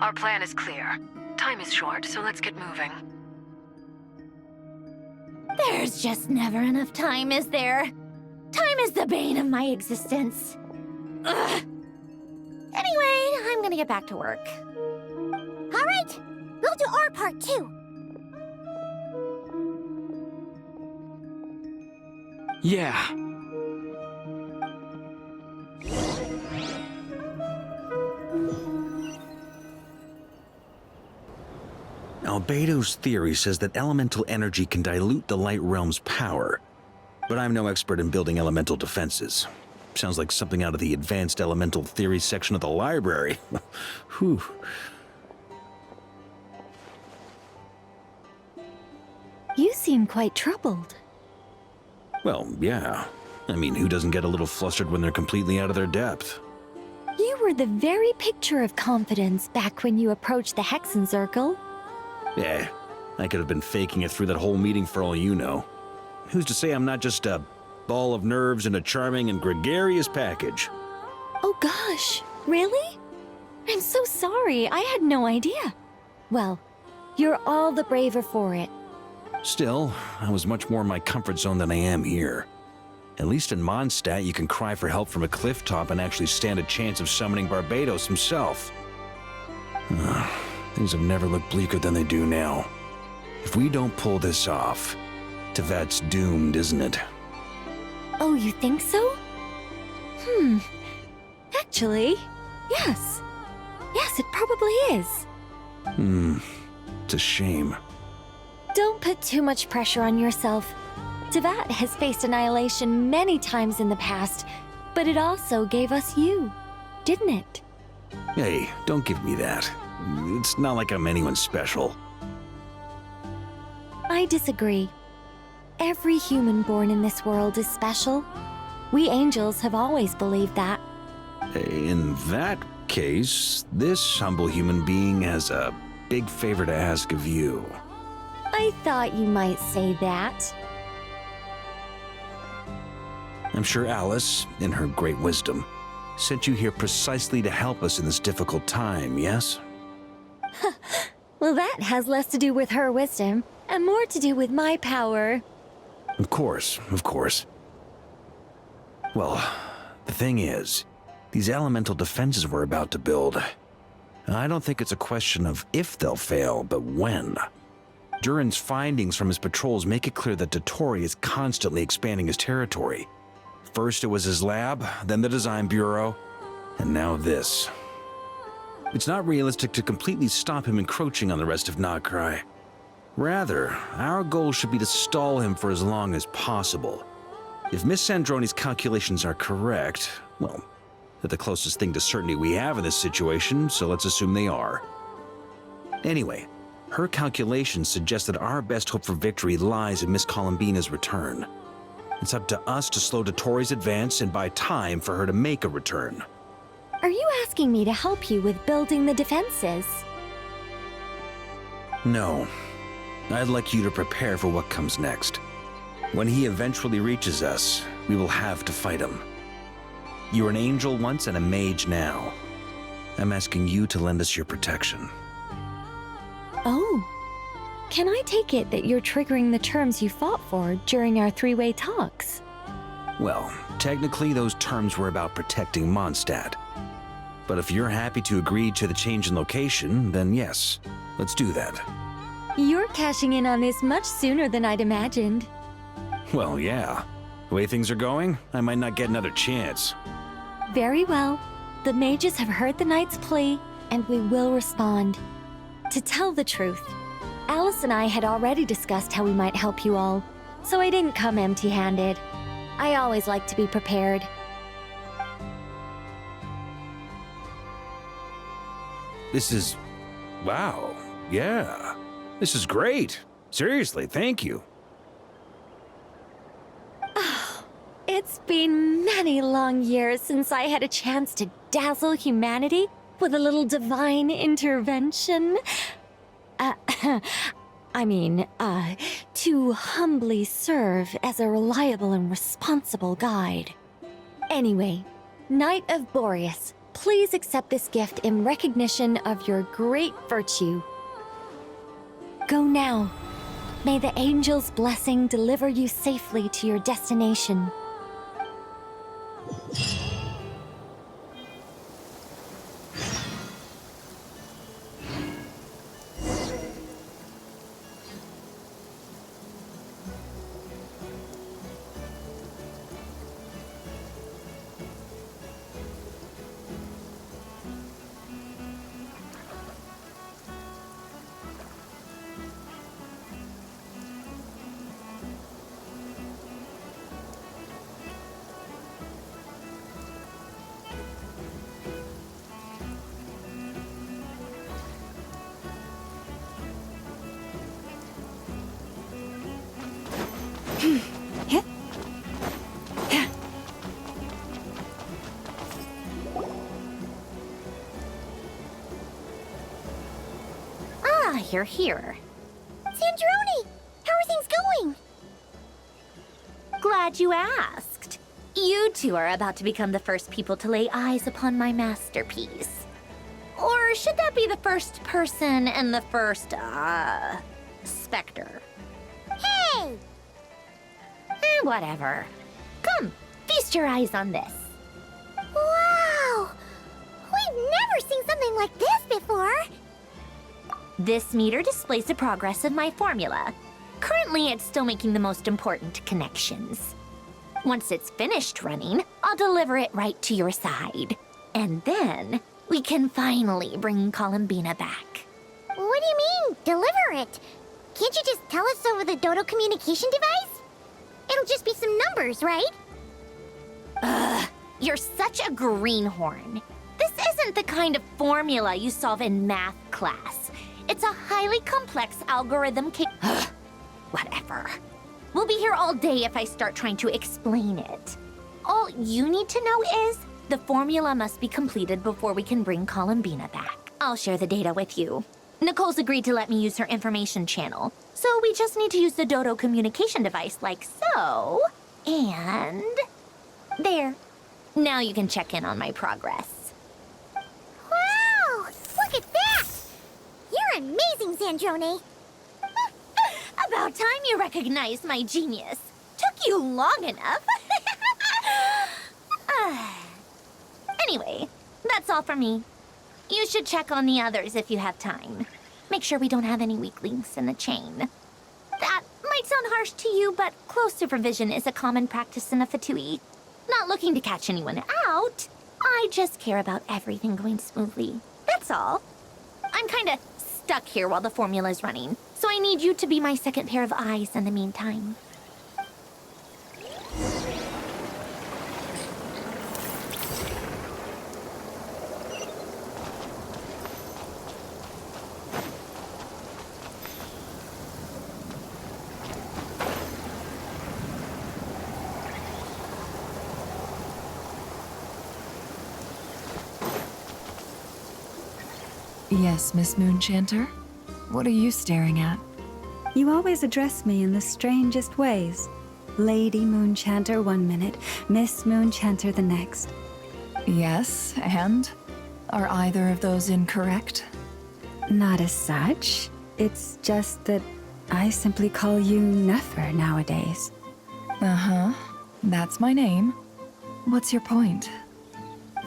Our plan is clear. Time is short, so let's get moving. There's just never enough time, is there? Time is the bane of my existence. Ugh. Anyway, I'm gonna get back to work. All right, we'll do our part too. Yeah. Albedo's theory says that elemental energy can dilute the light realm's power, but I'm no expert in building elemental defenses. Sounds like something out of the advanced elemental theory section of the library. Whew. You seem quite troubled. Well, yeah. I mean, who doesn't get a little flustered when they're completely out of their depth? You were the very picture of confidence back when you approached the Hexen Circle. Yeah, I could have been faking it through that whole meeting for all you know. Who's to say I'm not just a ball of nerves in a charming and gregarious package? Oh gosh, really? I'm so sorry, I had no idea. Well, you're all the braver for it. Still, I was much more in my comfort zone than I am here. At least in Mondstadt, you can cry for help from a cliff top and actually stand a chance of summoning Barbados himself. Things have never looked bleaker than they do now. If we don't pull this off, Tevat's doomed, isn't it? Oh, you think so? Actually, yes. Yes, it probably is. It's a shame. Don't put too much pressure on yourself. Tevat has faced annihilation many times in the past, but it also gave us you, didn't it? Hey, don't give me that. It's not like I'm anyone special. I disagree. Every human born in this world is special. We angels have always believed that. In that case, this humble human being has a big favor to ask of you. I thought you might say that. I'm sure Alice, in her great wisdom, sent you here precisely to help us in this difficult time, yes? Well, that has less to do with her wisdom and more to do with my power. Of course, of course. Well, the thing is, these elemental defenses we're about to build, I don't think it's a question of if they'll fail, but when. Durin's findings from his patrols make it clear that dottore is constantly expanding his territory. First it was his lab, then the design bureau, and now this. It's not realistic to completely stop him encroaching on the rest of Nagrai. Rather, our goal should be to stall him for as long as possible. If Miss Sandroni's calculations are correct, well, they're the closest thing to certainty we have in this situation, so let's assume they are. Anyway, her calculations suggest that our best hope for victory lies in Miss Columbina's return. It's up to us to slow dottore's advance and buy time for her to make a return. Are you asking me to help you with building the defenses? No. I'd like you to prepare for what comes next. When he eventually reaches us, we will have to fight him. You were an angel once and a mage now. I'm asking you to lend us your protection. Oh. Can I take it that you're triggering the terms you fought for during our three-way talks? Well, technically those terms were about protecting Mondstadt. But if you're happy to agree to the change in location, then yes, let's do that. You're cashing in on this much sooner than I'd imagined. Well, yeah. The way things are going, I might not get another chance. Very well. The mages have heard the knight's plea, and we will respond. To tell the truth, Alice and I had already discussed how we might help you all, so I didn't come empty-handed. I always like to be prepared. This is... wow. Yeah. This is great. Seriously, thank you. It's been many long years since I had a chance to dazzle humanity with a little divine intervention. To humbly serve as a reliable and responsible guide. Anyway, Knight of Boreas, please accept this gift in recognition of your great virtue. Go now. May the angel's blessing deliver you safely to your destination. You're here. Sandroni! How are things going? Glad you asked. You two are about to become the first people to lay eyes upon my masterpiece. Or should that be the first person and the first, specter? Hey! Whatever. Come, feast your eyes on this. Wow! We've never seen something like this before! This meter displays the progress of my formula. Currently, it's still making the most important connections. Once it's finished running, I'll deliver it right to your side. And then, we can finally bring Columbina back. What do you mean, deliver it? Can't you just tell us over the Dodo communication device? It'll just be some numbers, right? Ugh, you're such a greenhorn. This isn't the kind of formula you solve in math class. It's a highly complex algorithm whatever. We'll be here all day if I start trying to explain it. All you need to know is the formula must be completed before we can bring Columbina back. I'll share the data with you. Nicole's agreed to let me use her information channel, so we just need to use the Dodo communication device like so. And... there. Now you can check in on my progress. Wow! Look at that! You're amazing, Zandrone. About time you recognized my genius. Took you long enough. Anyway, that's all for me. You should check on the others if you have time. Make sure we don't have any weak links in the chain. That might sound harsh to you, but close supervision is a common practice in a Fatui. Not looking to catch anyone out. I just care about everything going smoothly. That's all. I'm kinda stuck here while the formula's running, so I need you to be my second pair of eyes in the meantime. Yes, Miss Moonchanter? What are you staring at? You always address me in the strangest ways. Lady Moonchanter 1 minute, Miss Moonchanter the next. Yes, and? Are either of those incorrect? Not as such. It's just that I simply call you Nefer nowadays. Uh-huh. That's my name. What's your point?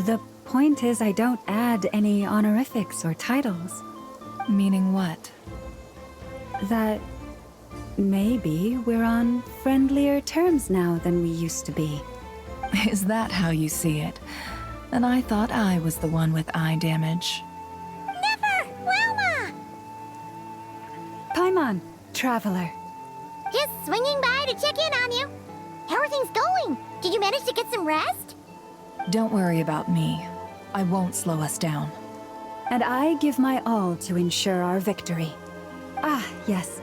The point is I don't add any honorifics or titles. Meaning what? That maybe we're on friendlier terms now than we used to be. Is that how you see it? And I thought I was the one with eye damage. Never! Wilma! Paimon, traveler. Just swinging by to check in on you. How are things going? Did you manage to get some rest? Don't worry about me. I won't slow us down. And I give my all to ensure our victory. Ah, yes.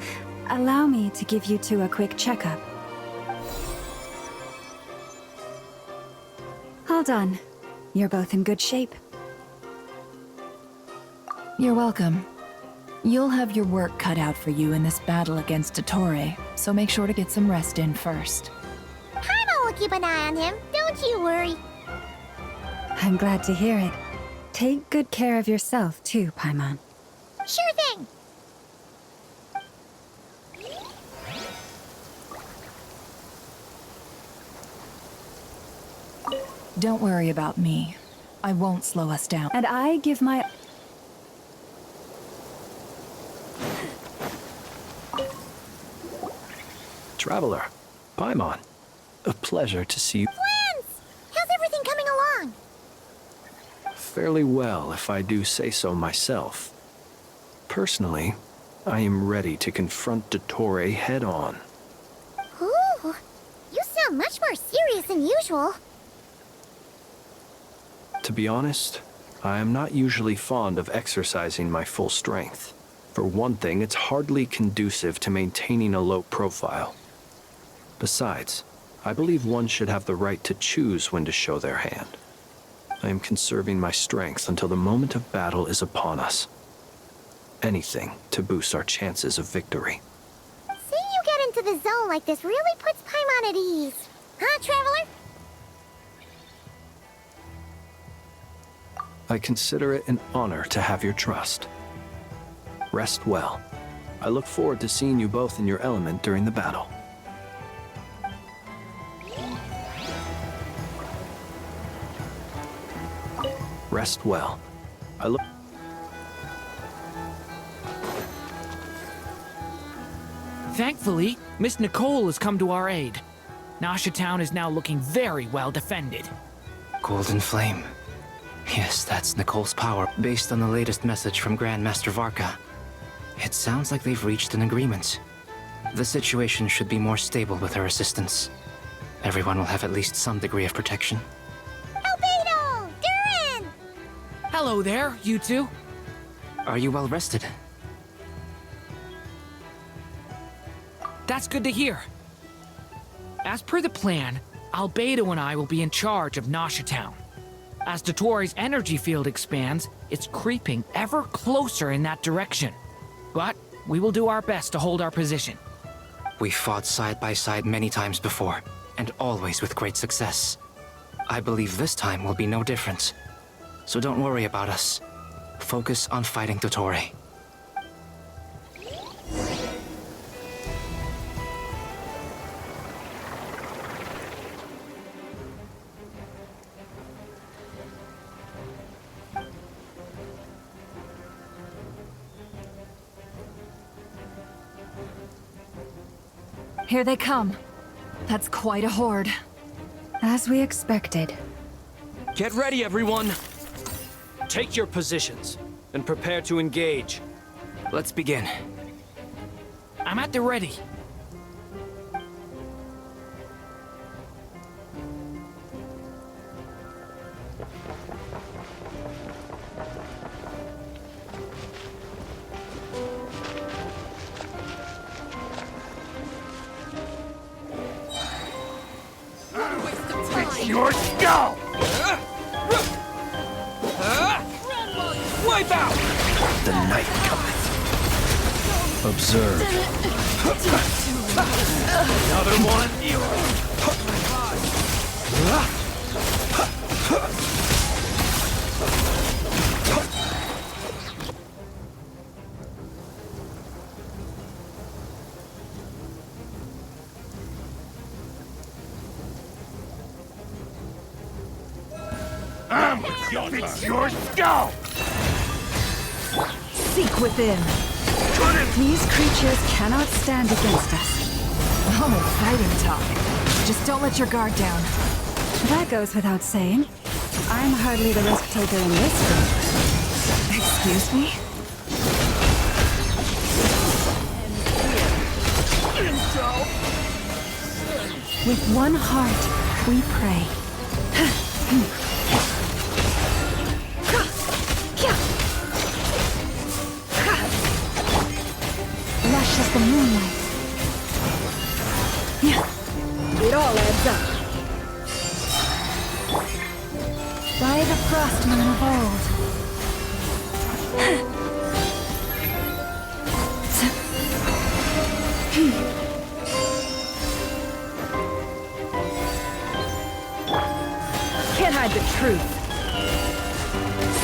Allow me to give you two a quick checkup. All done. You're both in good shape. You're welcome. You'll have your work cut out for you in this battle against dottore, so make sure to get some rest in first. Paimon will keep an eye on him. Don't you worry. I'm glad to hear it. Take good care of yourself, too, Paimon. Sure thing. Don't worry about me. I won't slow us down. And I give my... Traveler, Paimon, a pleasure to see you. Twins! How's everything coming along? Fairly well, if I do say so myself. Personally, I am ready to confront dottore head-on. Ooh, you sound much more serious than usual. To be honest, I am not usually fond of exercising my full strength. For one thing, it's hardly conducive to maintaining a low profile. Besides, I believe one should have the right to choose when to show their hand. I am conserving my strength until the moment of battle is upon us. Anything to boost our chances of victory. Seeing you get into the zone like this really puts Paimon at ease. Huh, Traveler? I consider it an honor to have your trust. Rest well. I look forward to seeing you both in your element during the battle. Rest well. I look... Thankfully, Miss Nicole has come to our aid. Nasha Town is now looking very well defended. Golden Flame. Yes, that's Nicole's power, based on the latest message from Grandmaster Varka. It sounds like they've reached an agreement. The situation should be more stable with her assistance. Everyone will have at least some degree of protection. Albedo! Durin! Hello there, you two. Are you well rested? That's good to hear. As per the plan, Albedo and I will be in charge of Nasha Town. As Dottore's energy field expands, it's creeping ever closer in that direction. But we will do our best to hold our position. We fought side by side many times before, and always with great success. I believe this time will be no different. So don't worry about us. Focus on fighting Dottore. Here they come. That's quite a horde. As we expected. Get ready, everyone! Take your positions, and prepare to engage. Let's begin. I'm at the ready. Your skull! Wipe out! The night cometh. Observe. Another one! It's your skull! Seek within. These creatures cannot stand against us. Oh, fighting talk. Just don't let your guard down. That goes without saying. I'm hardly the risk taker in this group. Excuse me? With one heart, we pray. Lush as the moonlight. It all adds up. By the frost moon of old. Can't hide the truth.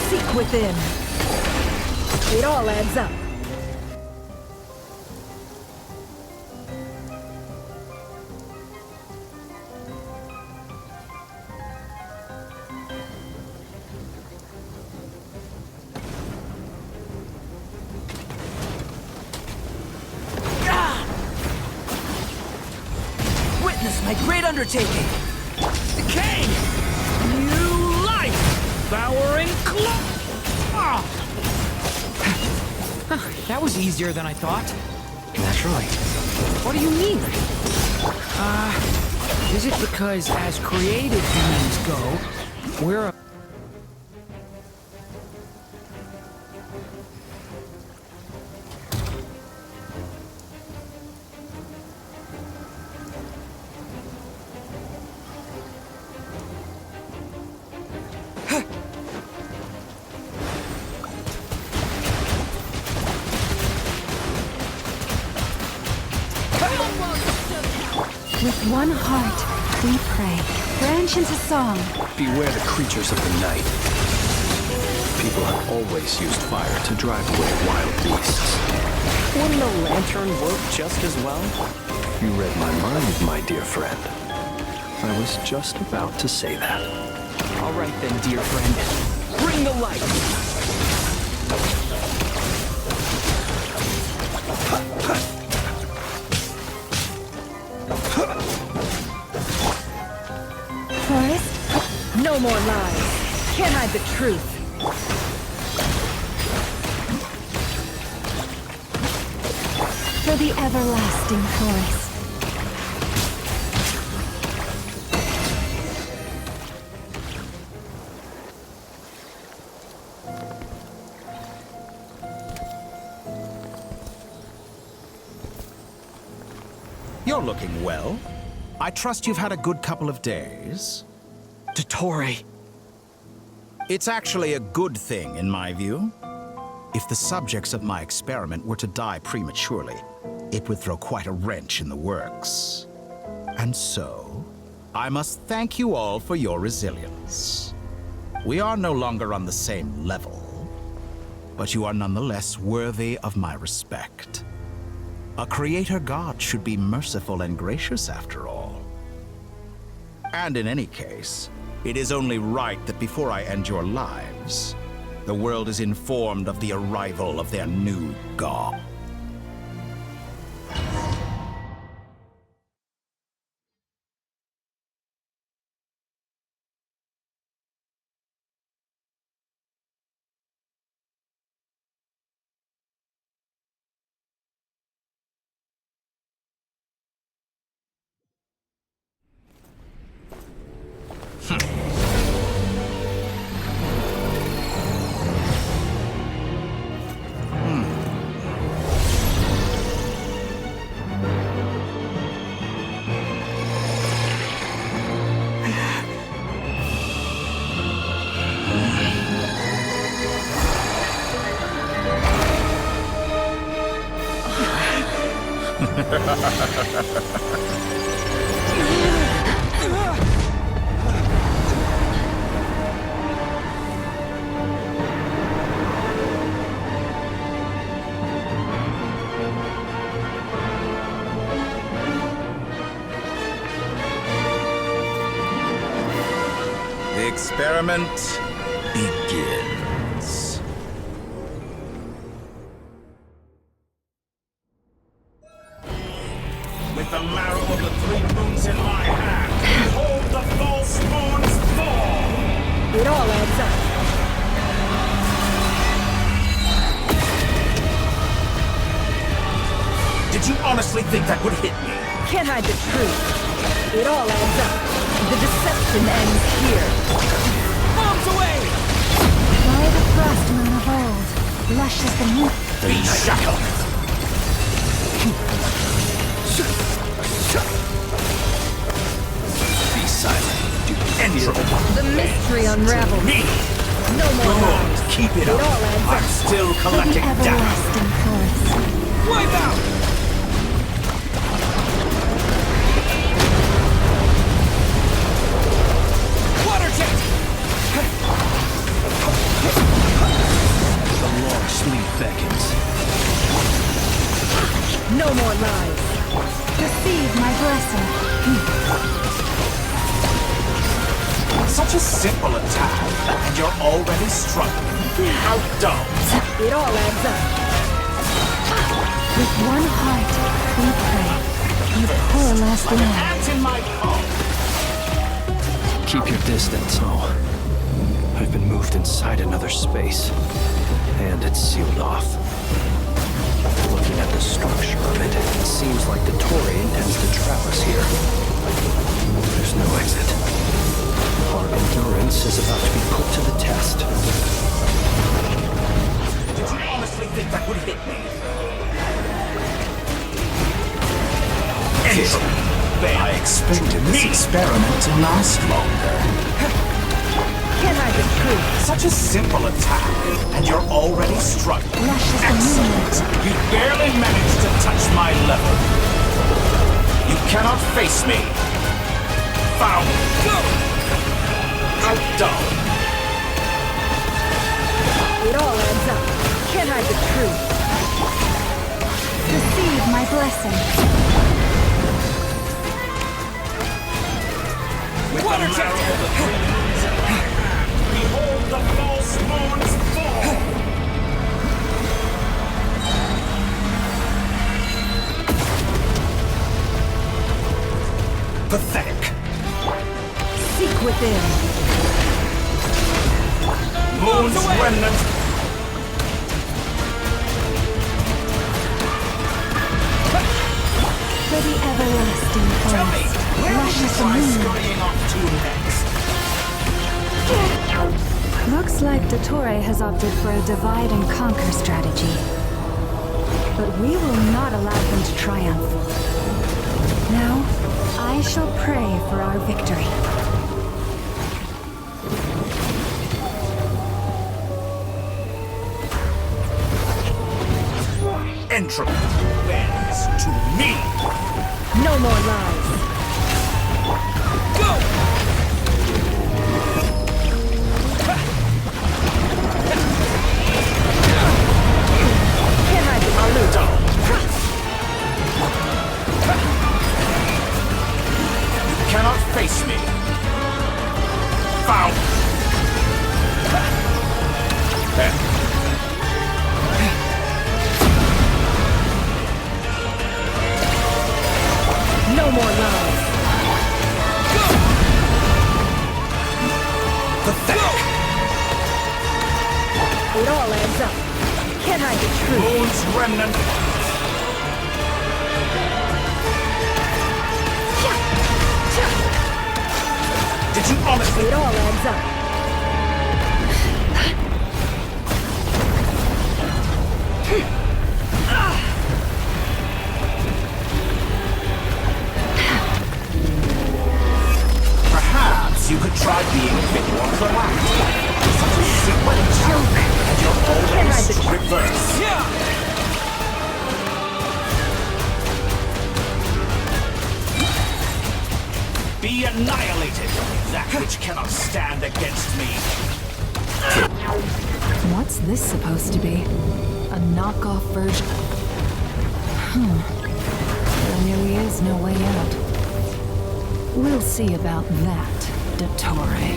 Seek within. It all adds up. Witness my great undertaking! Decay! New life! Devouring claw! That was easier than I thought. Naturally. What do you mean? Is it because as created beings go, we're a... With one heart, we pray. Branch into song. Beware the creatures of the night. People have always used fire to drive away wild beasts. Wouldn't a lantern work just as well? You read my mind, my dear friend. I was just about to say that. All right then, dear friend. Bring the light! more lies. Can't hide the truth. For the everlasting forest. You're looking well. I trust you've had a good couple of days. Dottore. It's actually a good thing, in my view. If the subjects of my experiment were to die prematurely, it would throw quite a wrench in the works. And so, I must thank you all for your resilience. We are no longer on the same level, but you are nonetheless worthy of my respect. A creator god should be merciful and gracious after all. And in any case, it is only right that before I end your lives, the world is informed of the arrival of their new god. The experiment begins. With the marrow of the three moons in my hand, behold the false moons fall! It all adds up. Did you honestly think that would hit me? Can't hide the truth. It all adds up. The deception ends here. Bombs away! By the frost moon of old, lush as the moon. Be shackled! Be silent. Do anything. The mystery unravels. Me! No more lies. Keep it up. all adds I'm up. still collecting For the data. everlasting forest. Wipe out! Water jet! The long sleep beckons. No more lies. Receive my blessing. Such a simple attack, and you're already struggling. How dumb. It all adds up. With one heart, we pray. You poor last Like an lamb. ant in my palm. Keep your distance. Oh, I've been moved inside another space, and it's sealed off. Looking at the structure of it, it seems like dottore intends to trap us here. There's no exit. Our endurance is about to be put to the test. Did you honestly think that would hit me? I expected this experiment to last longer. Can't hide the truth. Such a simple attack, and you're already struggling. Excellent. You barely managed to touch my level. You cannot face me. Found. How dumb. It all adds up. Can't hide the truth. Receive my blessing. With the marrow of the three moons in my hand, behold the false moons fall! Pathetic. Seek within. uplifting forest, lush as the moon. Scurrying off to next. Looks like dottore has opted for a divide and conquer strategy. But we will not allow him to triumph. Now, I shall pray for our victory. Entropy bends to me. No more lies. Go! You cannot face me. Foul. No more lies. Pathetic. It all adds up. Can't hide the truth. Moon's remnant. Did you honestly? It all adds up. Perhaps you could try being a bit more proactive. Such a sequence. And you're always reverse. Be annihilated, that which cannot stand against me. What's this supposed to be? A knockoff version? There really is no way out. We'll see about that, dottore.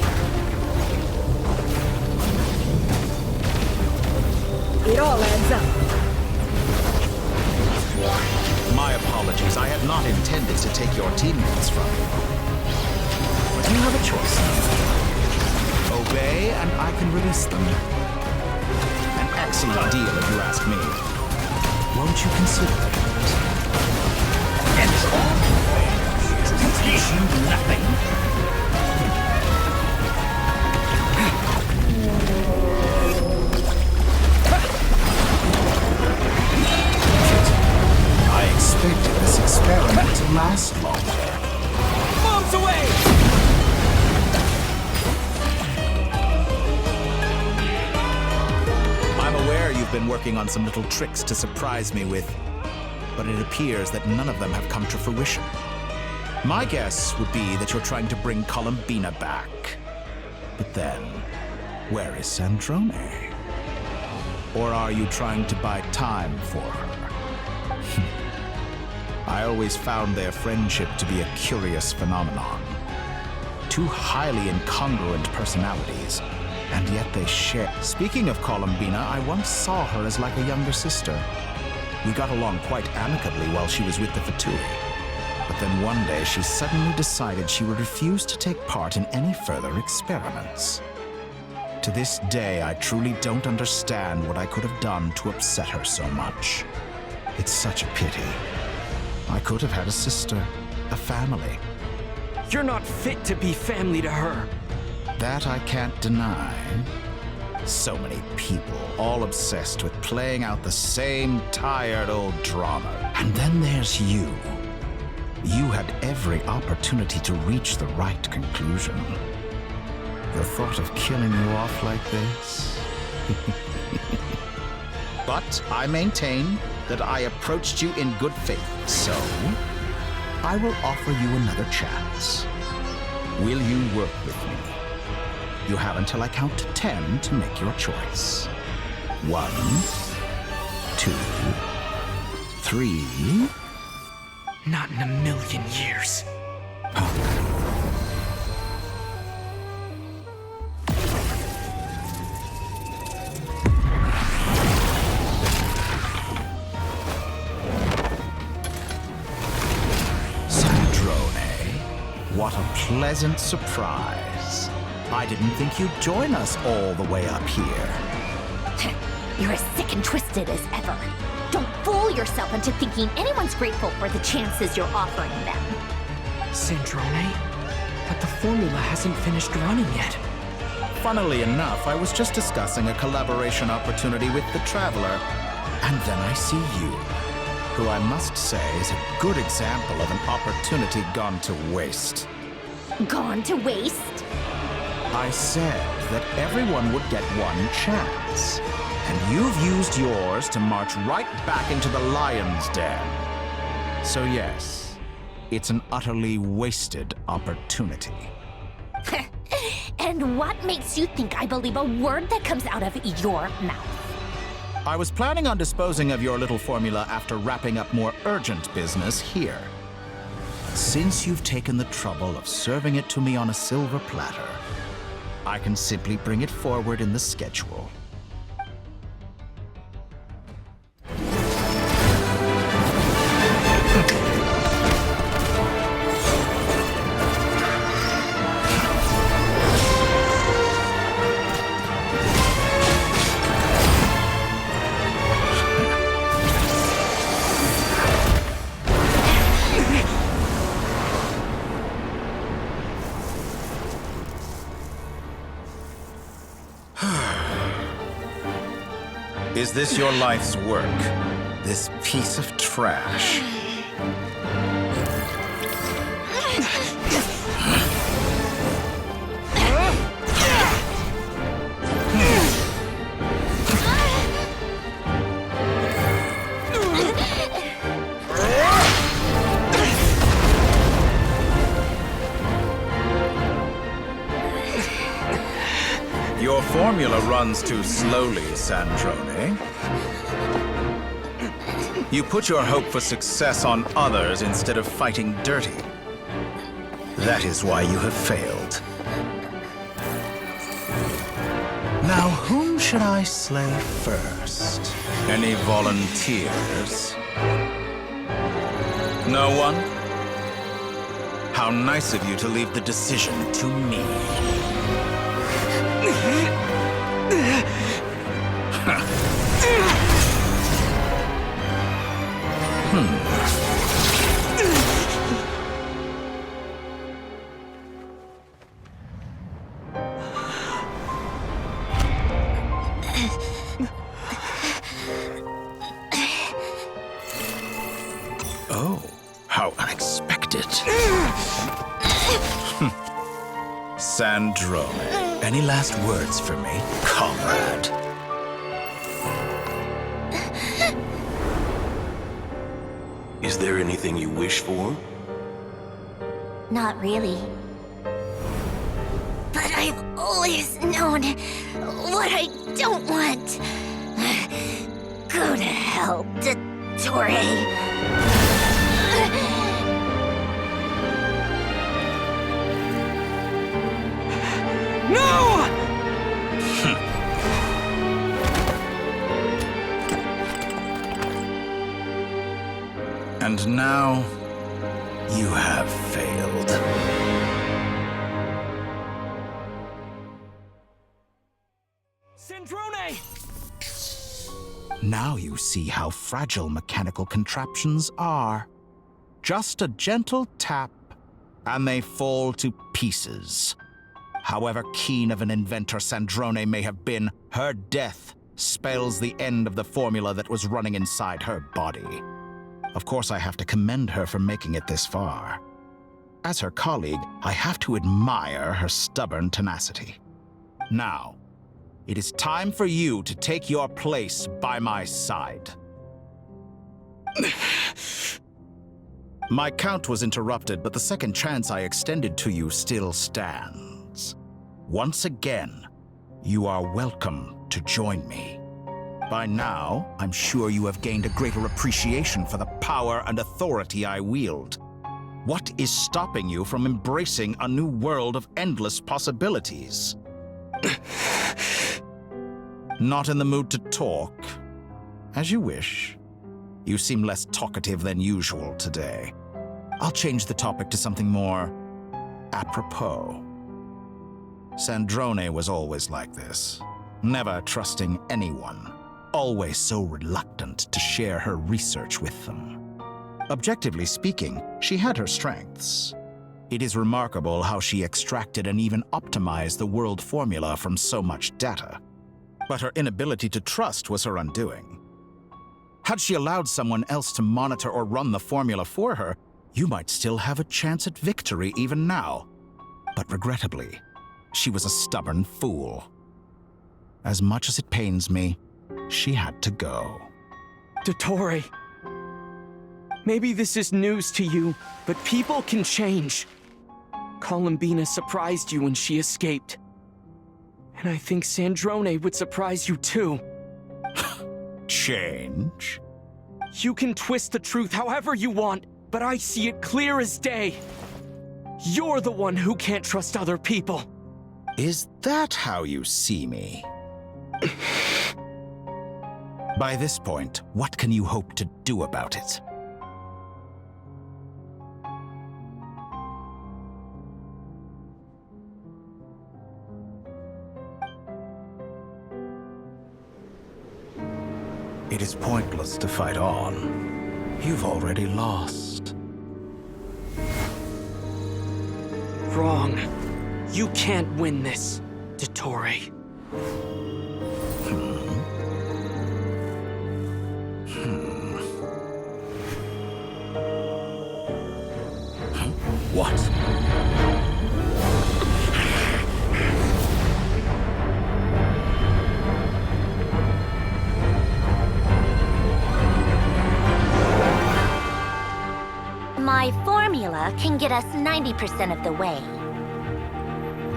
It all adds up. My apologies, I had not intended to take your teammates from you. But you have a choice now. Obey, and I can release them. An excellent deal, if you ask me. Won't you consider it? Teach you nothing. I expected this experiment to last longer. Bombs away! I'm aware you've been working on some little tricks to surprise me with, but it appears that none of them have come to fruition. My guess would be that you're trying to bring Columbina back. But then, where is Sandrone? Or are you trying to buy time for her? I always found their friendship to be a curious phenomenon. Two highly incongruent personalities, and yet they share. Speaking of Columbina, I once saw her as like a younger sister. We got along quite amicably while she was with the Fatui. But then one day she suddenly decided she would refuse to take part in any further experiments. To this day, I truly don't understand what I could have done to upset her so much. It's such a pity. I could have had a sister, a family. You're not fit to be family to her. That I can't deny. So many people, all obsessed with playing out the same tired old drama. And then there's you. You had every opportunity to reach the right conclusion. The thought of killing you off like this? But I maintain that I approached you in good faith, so I will offer you another chance. Will you work with me? You have until I count to 10 to make your choice. 1, 2, 3... Not in a million years. Sandrone, what a pleasant surprise. I didn't think you'd join us all the way up here. You're as sick and twisted as ever. Don't fool yourself into thinking anyone's grateful for the chances you're offering them. Sandrone? But the formula hasn't finished running yet. Funnily enough, I was just discussing a collaboration opportunity with the Traveler, and then I see you, who I must say is a good example of an opportunity gone to waste. Gone to waste? I said that everyone would get one chance, and you've used yours to march right back into the lion's den. So yes, it's an utterly wasted opportunity. And what makes you think I believe a word that comes out of your mouth? I was planning on disposing of your little formula after wrapping up more urgent business here. Since you've taken the trouble of serving it to me on a silver platter, I can simply bring it forward in the schedule. Is this your life's work? This piece of trash? Your formula runs too slowly, Sandrone. You put your hope for success on others instead of fighting dirty. That is why you have failed. Now, whom should I slay first? Any volunteers? No one? How nice of you to leave the decision to me. Oh, how unexpected. Sandrone, any last words for me, comrade? Is there anything you wish for? Not really. But I've always known what I don't want. Go to hell, dottore. No! And now, you have failed. Sandrone! Now you see how fragile mechanical contraptions are. Just a gentle tap, and they fall to pieces. However keen of an inventor Sandrone may have been, her death spells the end of the formula that was running inside her body. Of course, I have to commend her for making it this far. As her colleague, I have to admire her stubborn tenacity. Now, it is time for you to take your place by my side. My count was interrupted, but the second chance I extended to you still stands. Once again, you are welcome to join me. By now, I'm sure you have gained a greater appreciation for the power and authority I wield. What is stopping you from embracing a new world of endless possibilities? Not in the mood to talk? As you wish. You seem less talkative than usual today. I'll change the topic to something more apropos. Sandrone was always like this, never trusting anyone. always so reluctant to share her research with them. Objectively speaking, she had her strengths. It is remarkable how she extracted and even optimized the world formula from so much data. But her inability to trust was her undoing. Had she allowed someone else to monitor or run the formula for her, you might still have a chance at victory even now. But regrettably, she was a stubborn fool. As much as it pains me, she had to go. Dottore, maybe this is news to you, but people can change. Columbina surprised you when she escaped. And I think Sandrone would surprise you too. Change? You can twist the truth however you want, but I see it clear as day. You're the one who can't trust other people. Is that how you see me? By this point, what can you hope to do about it? It is pointless to fight on. You've already lost. Wrong. You can't win this, Dottore. What? My formula can get us 90% of the way.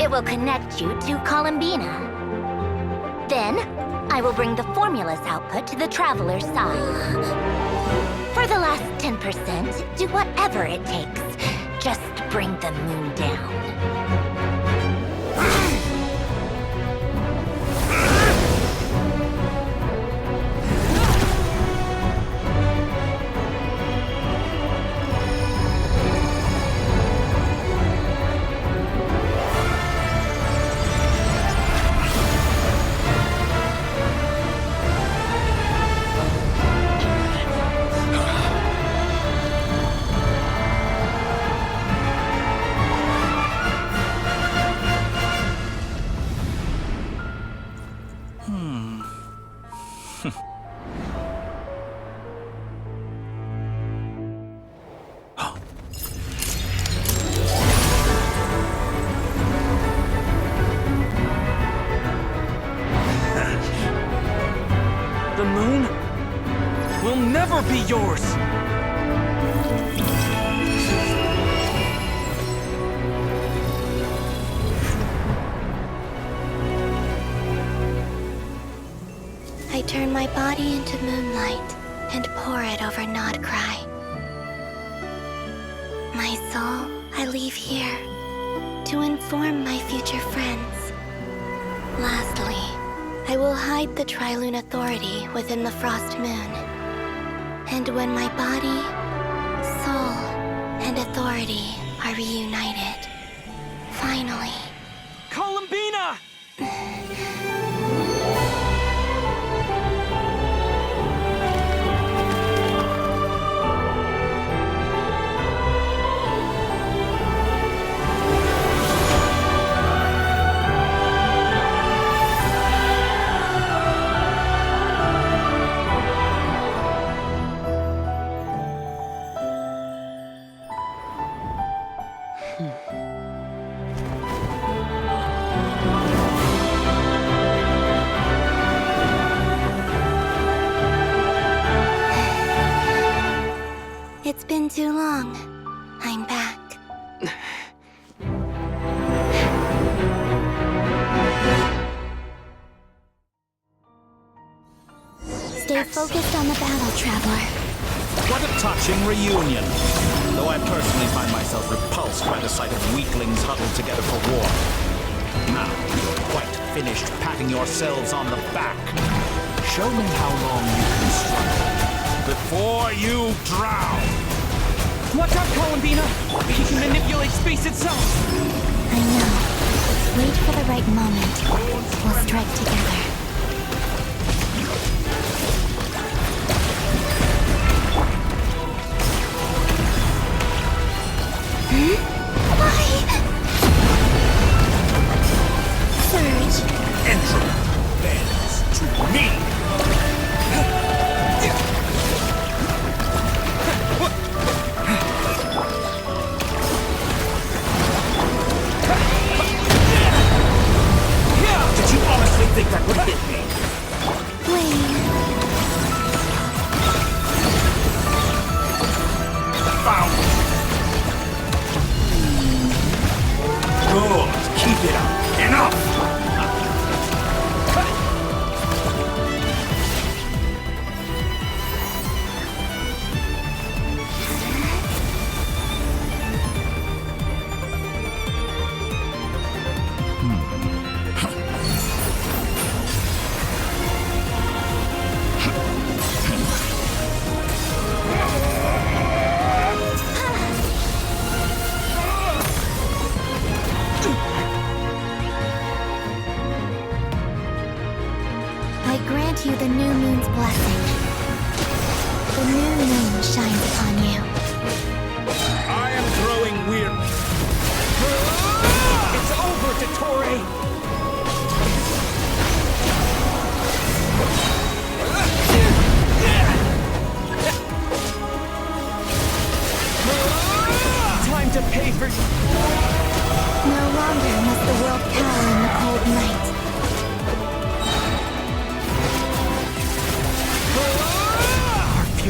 It will connect you to Columbina. Then, I will bring the formula's output to the Traveler's side. For the last 10%, do whatever it takes. Just bring the moon down. The moon will never be yours! I turn my body into moonlight and pour it over Nodcry. My soul, I leave here to inform my future friends. Lastly, I will hide the Trilune Authority within the Frost Moon. And when my body, soul, and authority are reunited, finally... Columbina! It's been too long. I'm back. Stay focused on the battle, Traveler. What a touching reunion. Though I personally find myself repulsed by the sight of weaklings huddled together for war. Now, you're quite finished patting yourselves on the back. Show me how long you can struggle before you drown. Watch out, Columbina! He can manipulate space itself! I know. Wait for the right moment. We'll strike together.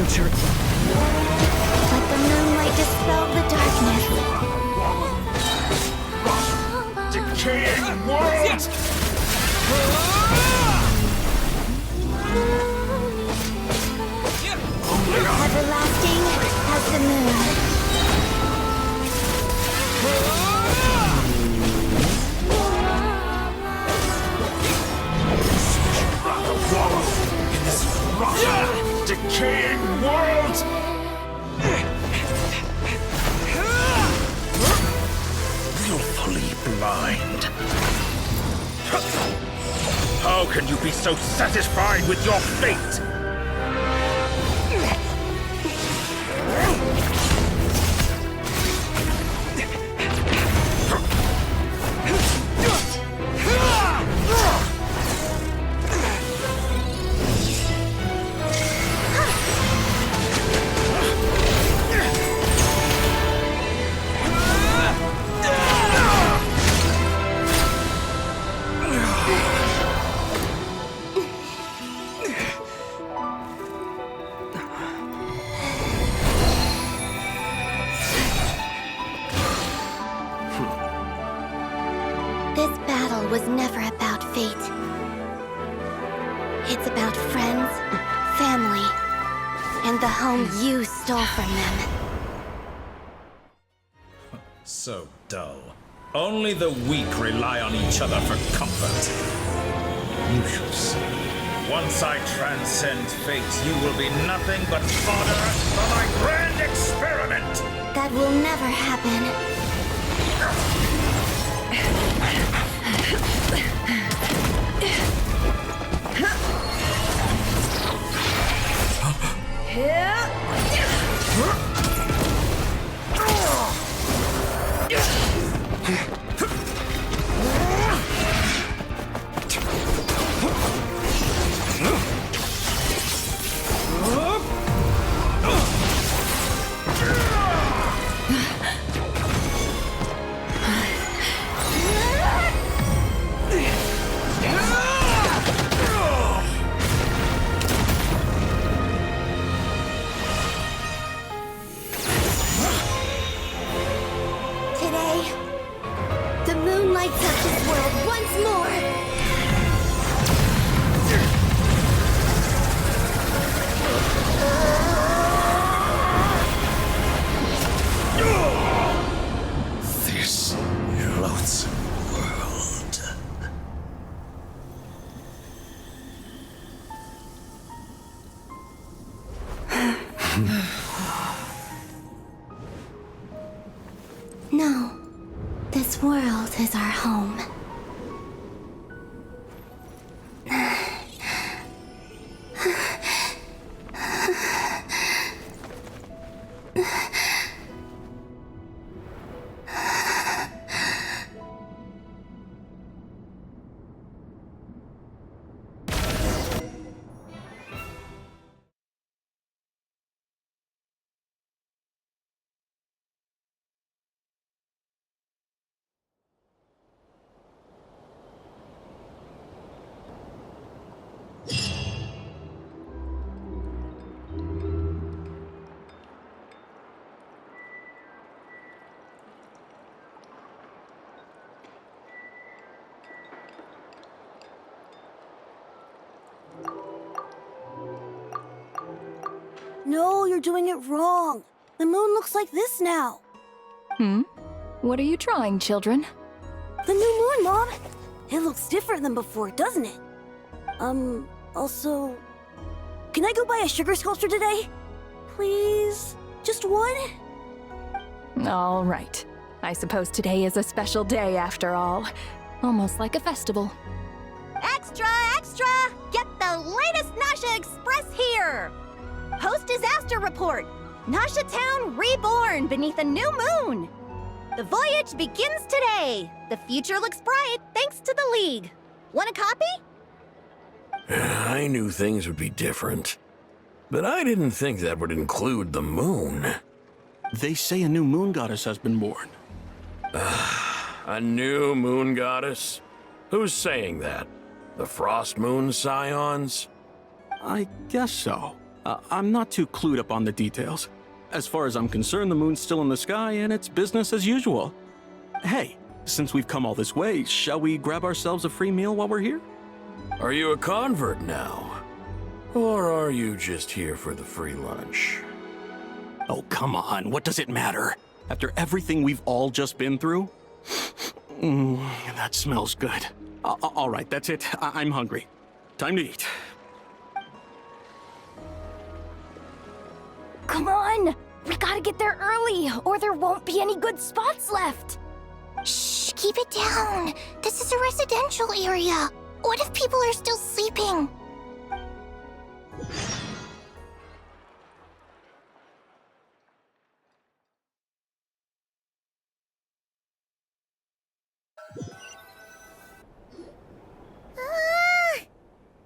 future. Let the moonlight dispel the darkness. Decaying world! Everlasting as the moon. In this rotten, decaying world! Willfully blind. How can you be so satisfied with your fate? This battle was never about fate. It's about friends, family, and the home you stole from them. So dull. Only the weak rely on each other for comfort. You shall see. Once I transcend fate, you will be nothing but fodder for my grand experiment! That will never happen. Today, the moon lights up this world once more. This loathsome world. No, this world is our home. No, you're doing it wrong. The moon looks like this now. What are you trying, children? The new moon, Mom. It looks different than before, doesn't it? Also, can I go buy a sugar sculpture today? Please? Just one? All right. I suppose today is a special day after all. Almost like a festival. Extra, extra! Get the latest Nasha Express here! Post-disaster report! Nasha Town reborn beneath a new moon! The voyage begins today! The future looks bright thanks to the League. Want a copy? I knew things would be different, but I didn't think that would include the moon. They say a new moon goddess has been born. A new moon goddess? Who's saying that? The Frost Moon Scions? I guess so. I'm not too clued up on the details. As far as I'm concerned, the moon's still in the sky and it's business as usual. Hey, since we've come all this way, shall we grab ourselves a free meal while we're here? Are you a convert now? Or are you just here for the free lunch? Oh, come on, what does it matter? After everything we've all just been through? That smells good. All right, that's it. I'm hungry. Time to eat. Come on! We gotta get there early, or there won't be any good spots left! Shh, keep it down. This is a residential area. What if people are still sleeping?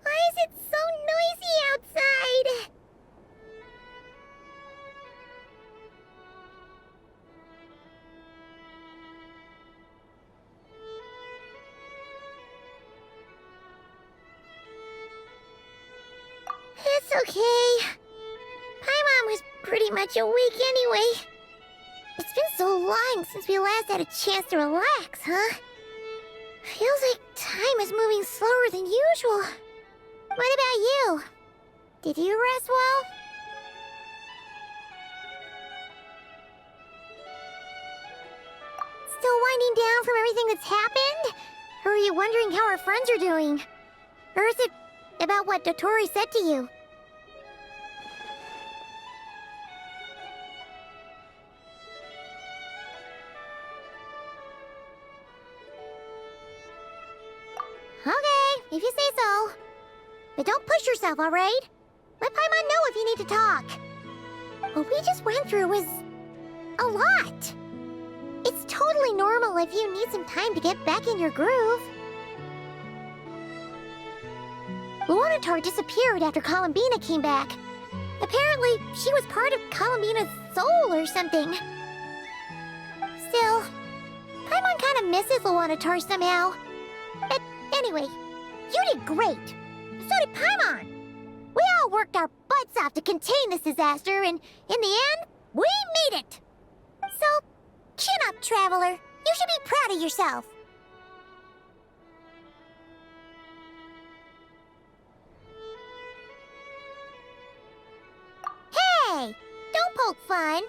Why is it so noisy outside? It's okay. Paimon was pretty much awake anyway. It's been so long since we last had a chance to relax, huh? Feels like time is moving slower than usual. What about you? Did you rest well? Still winding down from everything that's happened? Or are you wondering how our friends are doing? Or is it about what dottore said to you? Okay, if you say so. But don't push yourself, alright? Let Paimon know if you need to talk. What we just went through was a lot. It's totally normal if you need some time to get back in your groove. Luonatar disappeared after Columbina came back. Apparently, she was part of Columbina's soul or something. Still, Paimon kind of misses Luonatar somehow. But anyway, you did great. So did Paimon. We all worked our butts off to contain this disaster, and in the end, we made it. So, chin up, Traveler. You should be proud of yourself. Hey! Don't poke fun.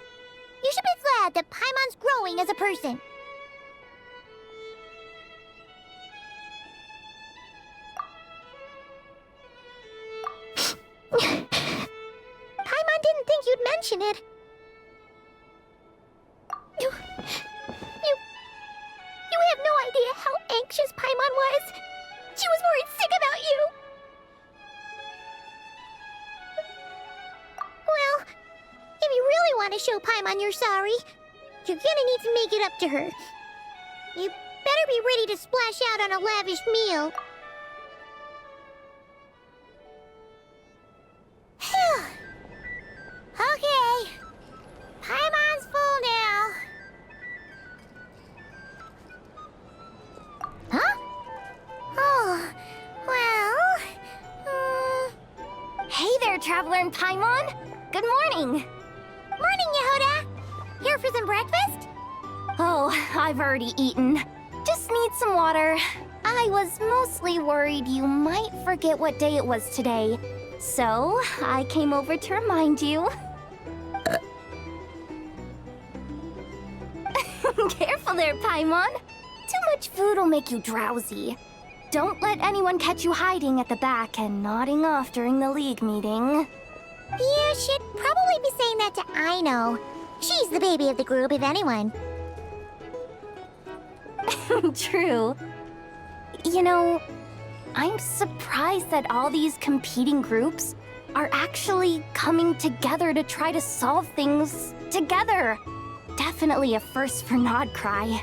You should be glad that Paimon's growing as a person. Paimon didn't think you'd mention it. You have no idea how anxious Paimon was. She was worried sick about you. Well, if you really want to show Paimon you're sorry, you're gonna need to make it up to her. You better be ready to splash out on a lavish meal. Phew. Okay. Paimon's full now. Huh? Oh, well... Hey there, Traveler and Paimon! Good morning! Morning, Yehuda! Here for some breakfast? Oh, I've already eaten. Just need some water. I was mostly worried you might forget what day it was today. So, I came over to remind you. Careful there, Paimon. Too much food will make you drowsy. Don't let anyone catch you hiding at the back and nodding off during the League meeting. You should probably be saying that to Aino. She's the baby of the group, if anyone. True. You know, I'm surprised that all these competing groups are actually coming together to try to solve things together. Definitely a first for Nodcry.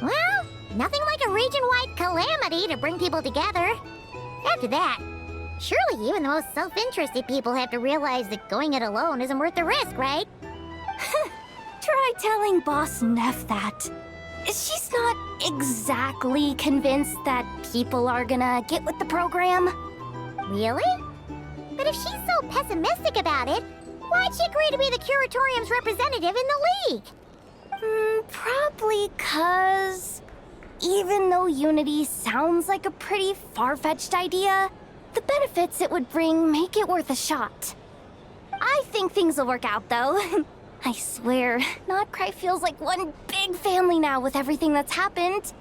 Well, nothing like a region-wide calamity to bring people together. After that, surely even the most self-interested people have to realize that going it alone isn't worth the risk, right? Try telling Boss Neff that. She's not exactly convinced that people are gonna get with the program. Really? But But if she's so pessimistic about it, why'd she agree to be the Curatorium's representative in the League? Probably 'cause even though unity sounds like a pretty far-fetched idea, the benefits it would bring make it worth a shot. I think things will work out, though. I swear, Notcry feels like one big family now with everything that's happened.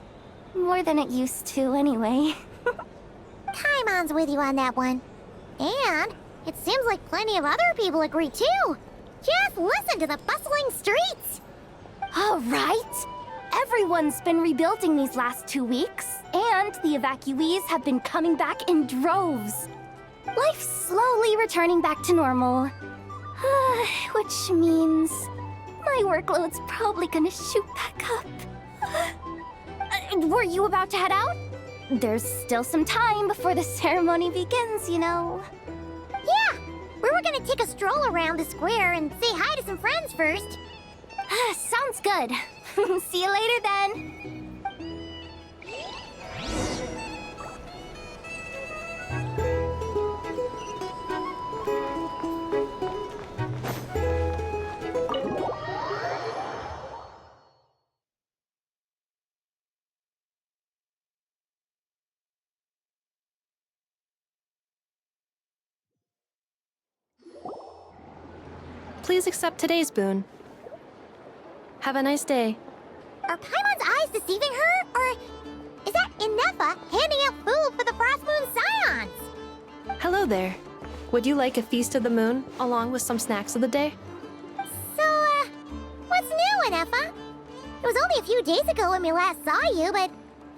More than it used to, anyway. Paimon's with you on that one. And it seems like plenty of other people agree, too. Just listen to the bustling streets. All right. Everyone's been rebuilding these last 2 weeks, and the evacuees have been coming back in droves. Life's slowly returning back to normal. Which means my workload's probably gonna shoot back up. Were you about to head out? There's still some time before the ceremony begins, you know. Yeah, we were gonna take a stroll around the square and say hi to some friends first. Sounds good. See you later then. Please accept today's boon. Have a nice day. Are Paimon's eyes deceiving her? Or is that Inefa handing out food for the Frost Moon Scions? Hello there. Would you like a feast of the moon, along with some snacks of the day? So, what's new, Inefa? It was only a few days ago when we last saw you, but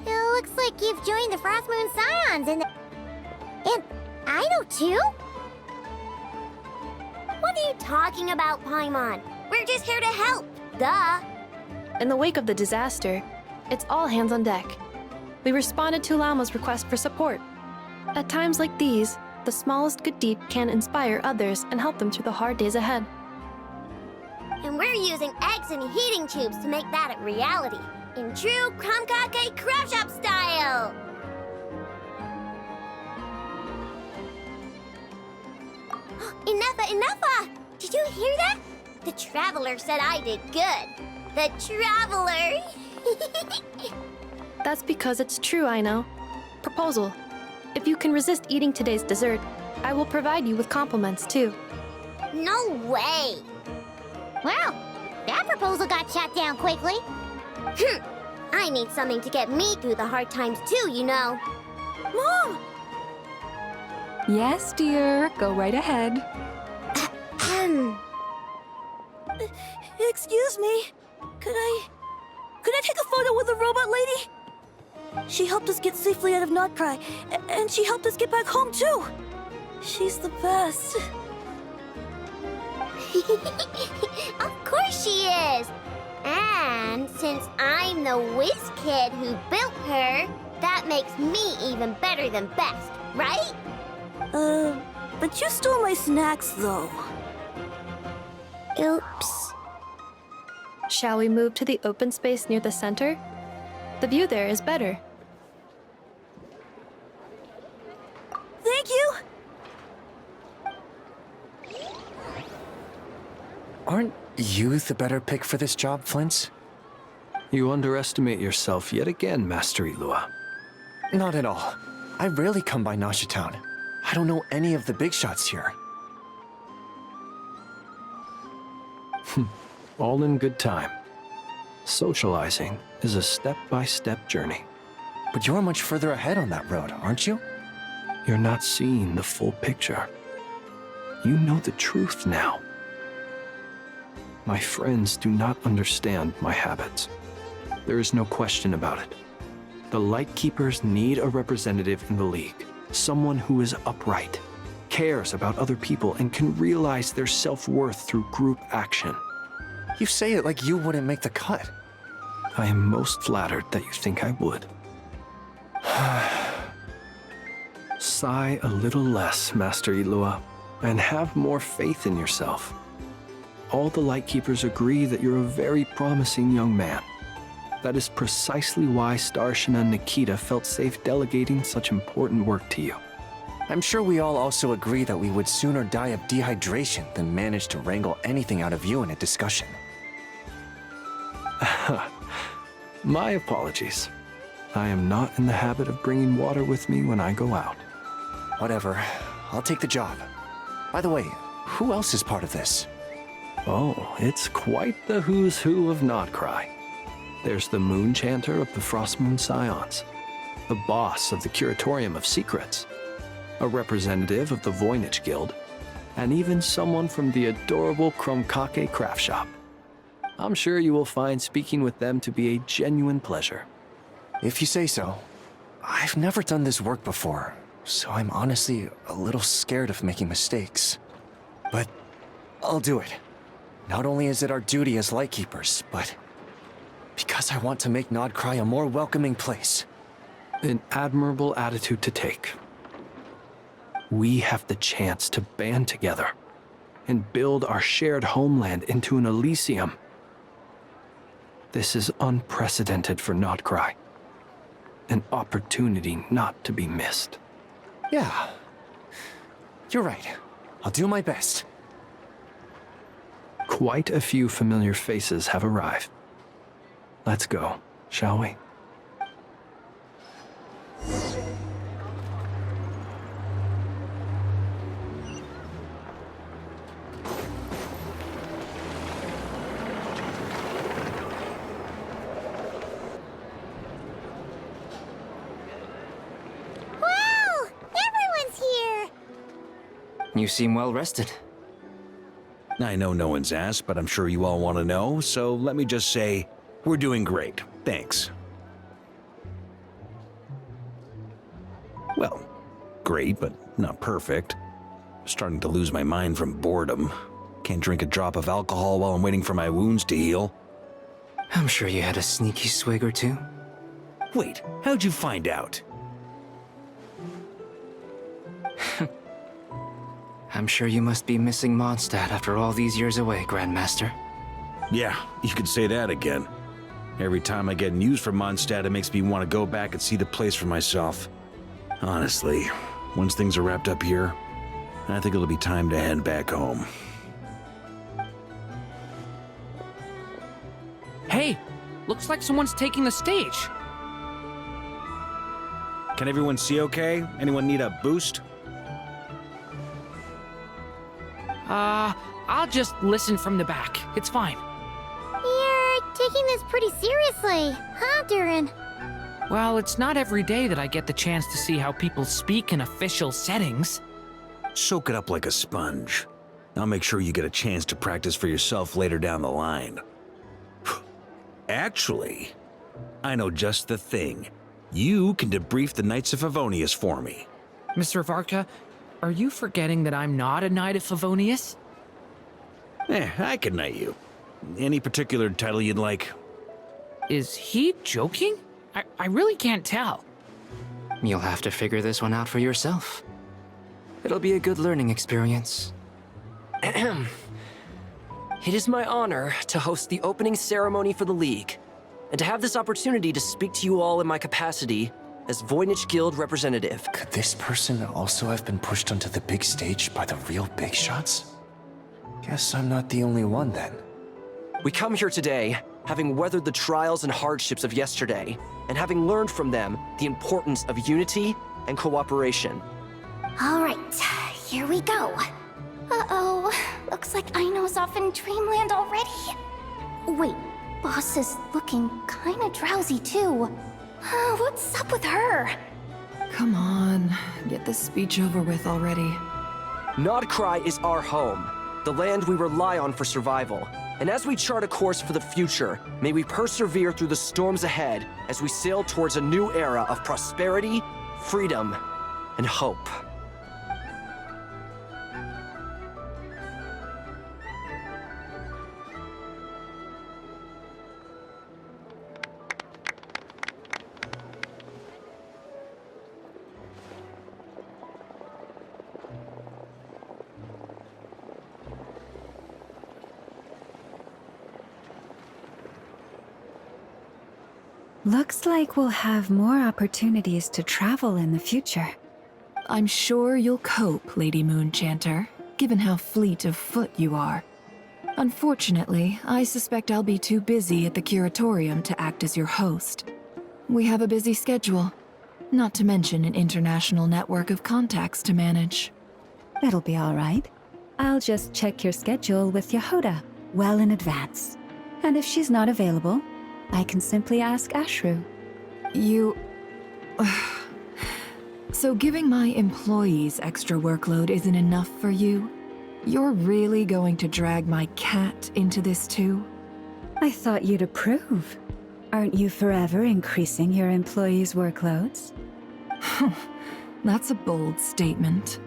it looks like you've joined the Frost Moon Scions and I know too? What are you talking about, Paimon? We're just here to help. Duh. In the wake of the disaster, it's all hands on deck. We responded to Lauma's request for support. At times like these, the smallest good deed can inspire others and help them through the hard days ahead. And we're using eggs and heating tubes to make that a reality. In true Kromkake Craft Shop style! Enough! Did you hear that? The Traveler said I did good. The Traveler! That's because it's true, I know. Proposal. If you can resist eating today's dessert, I will provide you with compliments, too. No way! Well, that proposal got shot down quickly. I need something to get me through the hard times too, you know. Mom! Yes, dear. Go right ahead. Excuse me. Could I take a photo with the robot lady? She helped us get safely out of Notcry, and she helped us get back home too. She's the best. Of course she is. And since I'm the whiz kid who built her, that makes me even better than best, right? But you stole my snacks, though. Oops. Shall we move to the open space near the center? The view there is better. Thank you! Aren't you the better pick for this job, Flint's? You underestimate yourself yet again, Master Ilua. Not at all. I rarely come by Nasha Town. I don't know any of the big shots here. All in good time. Socializing is a step-by-step journey. But you're much further ahead on that road, aren't you? You're not seeing the full picture. You know the truth now. My friends do not understand my habits. There is no question about it. The Lightkeepers need a representative in the League. Someone who is upright, cares about other people, and can realize their self-worth through group action. You say it like you wouldn't make the cut. I am most flattered that you think I would. Sigh a little less, Master Ilua, and have more faith in yourself. All the Lightkeepers agree that you're a very promising young man. That is precisely why Starshina Nikita felt safe delegating such important work to you. I'm sure we all also agree that we would sooner die of dehydration than manage to wrangle anything out of you in a discussion. My apologies. I am not in the habit of bringing water with me when I go out. Whatever. I'll take the job. By the way, who else is part of this? Oh, it's quite the who's who of Nodcry. There's the Moon Chanter of the Frostmoon Scions, the boss of the Curatorium of Secrets, a representative of the Voynich Guild, and even someone from the adorable Kromkake craft shop. I'm sure you will find speaking with them to be a genuine pleasure. If you say so. I've never done this work before, so I'm honestly a little scared of making mistakes. But I'll do it. Not only is it our duty as Lightkeepers, but because I want to make Nodcry a more welcoming place. An admirable attitude to take. We have the chance to band together and build our shared homeland into an Elysium. This is unprecedented for Nodcry. An opportunity not to be missed. Yeah. You're right. I'll do my best. Quite a few familiar faces have arrived. Let's go, shall we? Wow! Everyone's here! You seem well rested. I know no one's asked, but I'm sure you all want to know, so let me just say, we're doing great. Thanks. Well, great, but not perfect. Starting to lose my mind from boredom. Can't drink a drop of alcohol while I'm waiting for my wounds to heal. I'm sure you had a sneaky swig or two. Wait, how'd you find out? I'm sure you must be missing Mondstadt after all these years away, Grandmaster. Yeah, you could say that again. Every time I get news from Mondstadt, it makes me want to go back and see the place for myself. Honestly, once things are wrapped up here, I think it'll be time to head back home. Hey, looks like someone's taking the stage. Can everyone see okay? Anyone need a boost? I'll just listen from the back. It's fine. You're taking this pretty seriously, huh, Durin? Well, it's not every day that I get the chance to see how people speak in official settings. Soak it up like a sponge. I'll make sure you get a chance to practice for yourself later down the line. Actually, I know just the thing. You can debrief the Knights of Favonius for me. Mr. Varka, are you forgetting that I'm not a Knight of Favonius? I can knight you. Any particular title you'd like? Is he joking? I really can't tell. You'll have to figure this one out for yourself. It'll be a good learning experience. It is my honor to host the opening ceremony for the League, and to have this opportunity to speak to you all in my capacity as Voynich Guild representative. Could this person also have been pushed onto the big stage by the real big shots? Guess I'm not the only one then. We come here today, having weathered the trials and hardships of yesterday, and having learned from them the importance of unity and cooperation. All right, here we go. Uh-oh, looks like Aino's off in Dreamland already. Wait, Boss is looking kinda drowsy too. What's up with her? Come on, get this speech over with already. Nodcry is our home, the land we rely on for survival. And as we chart a course for the future, may we persevere through the storms ahead as we sail towards a new era of prosperity, freedom, and hope. Looks like we'll have more opportunities to travel in the future. I'm sure you'll cope, Lady Moonchanter, given how fleet of foot you are. Unfortunately, I suspect I'll be too busy at the curatorium to act as your host. We have a busy schedule, not to mention an international network of contacts to manage. That'll be all right. I'll just check your schedule with Yehoda well in advance. And if she's not available, I can simply ask Ashru. You... So giving my employees extra workload isn't enough for you? You're really going to drag my cat into this too? I thought you'd approve. Aren't you forever increasing your employees' workloads? That's a bold statement.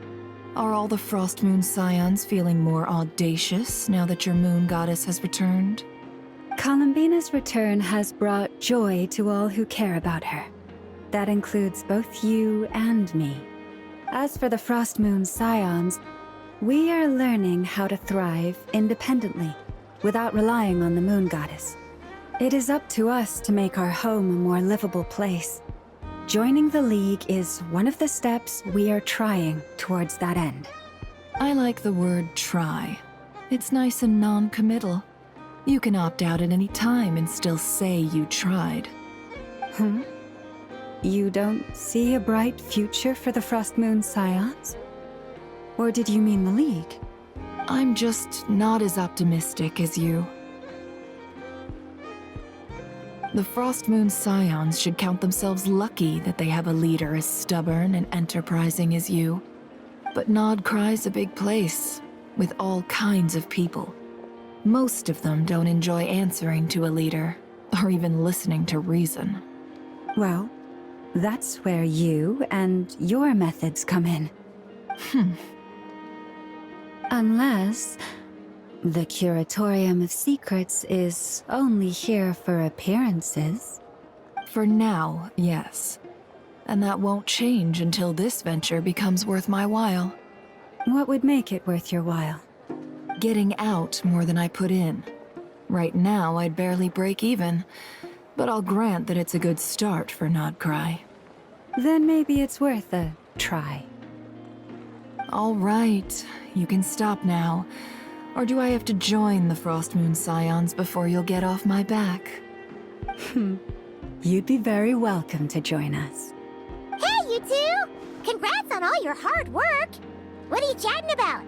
Are all the Frost Moon Scions feeling more audacious now that your moon goddess has returned? Columbina's return has brought joy to all who care about her. That includes both you and me. As for the Frost Moon Scions, we are learning how to thrive independently, without relying on the moon goddess. It is up to us to make our home a more livable place. Joining the League is one of the steps we are trying towards that end. I like the word try. It's nice and non-committal. You can opt out at any time and still say you tried. You don't see a bright future for the Frost Moon Scions? Or did you mean the League? I'm just not as optimistic as you. The Frost Moon Scions should count themselves lucky that they have a leader as stubborn and enterprising as you. But Nodcry's a big place, with all kinds of people. Most of them don't enjoy answering to a leader, or even listening to reason. Well, that's where you and your methods come in. Unless the Curatorium of Secrets is only here for appearances. For now, yes. And that won't change until this venture becomes worth my while. What would make it worth your while? Getting out more than I put in. Right now, I'd barely break even, but I'll grant that it's a good start for Nodcry. Then maybe it's worth a try. All right, you can stop now. Or do I have to join the Frost Moon Scions before you'll get off my back? You'd be very welcome to join us. Hey, you two! Congrats on all your hard work! What are you chatting about?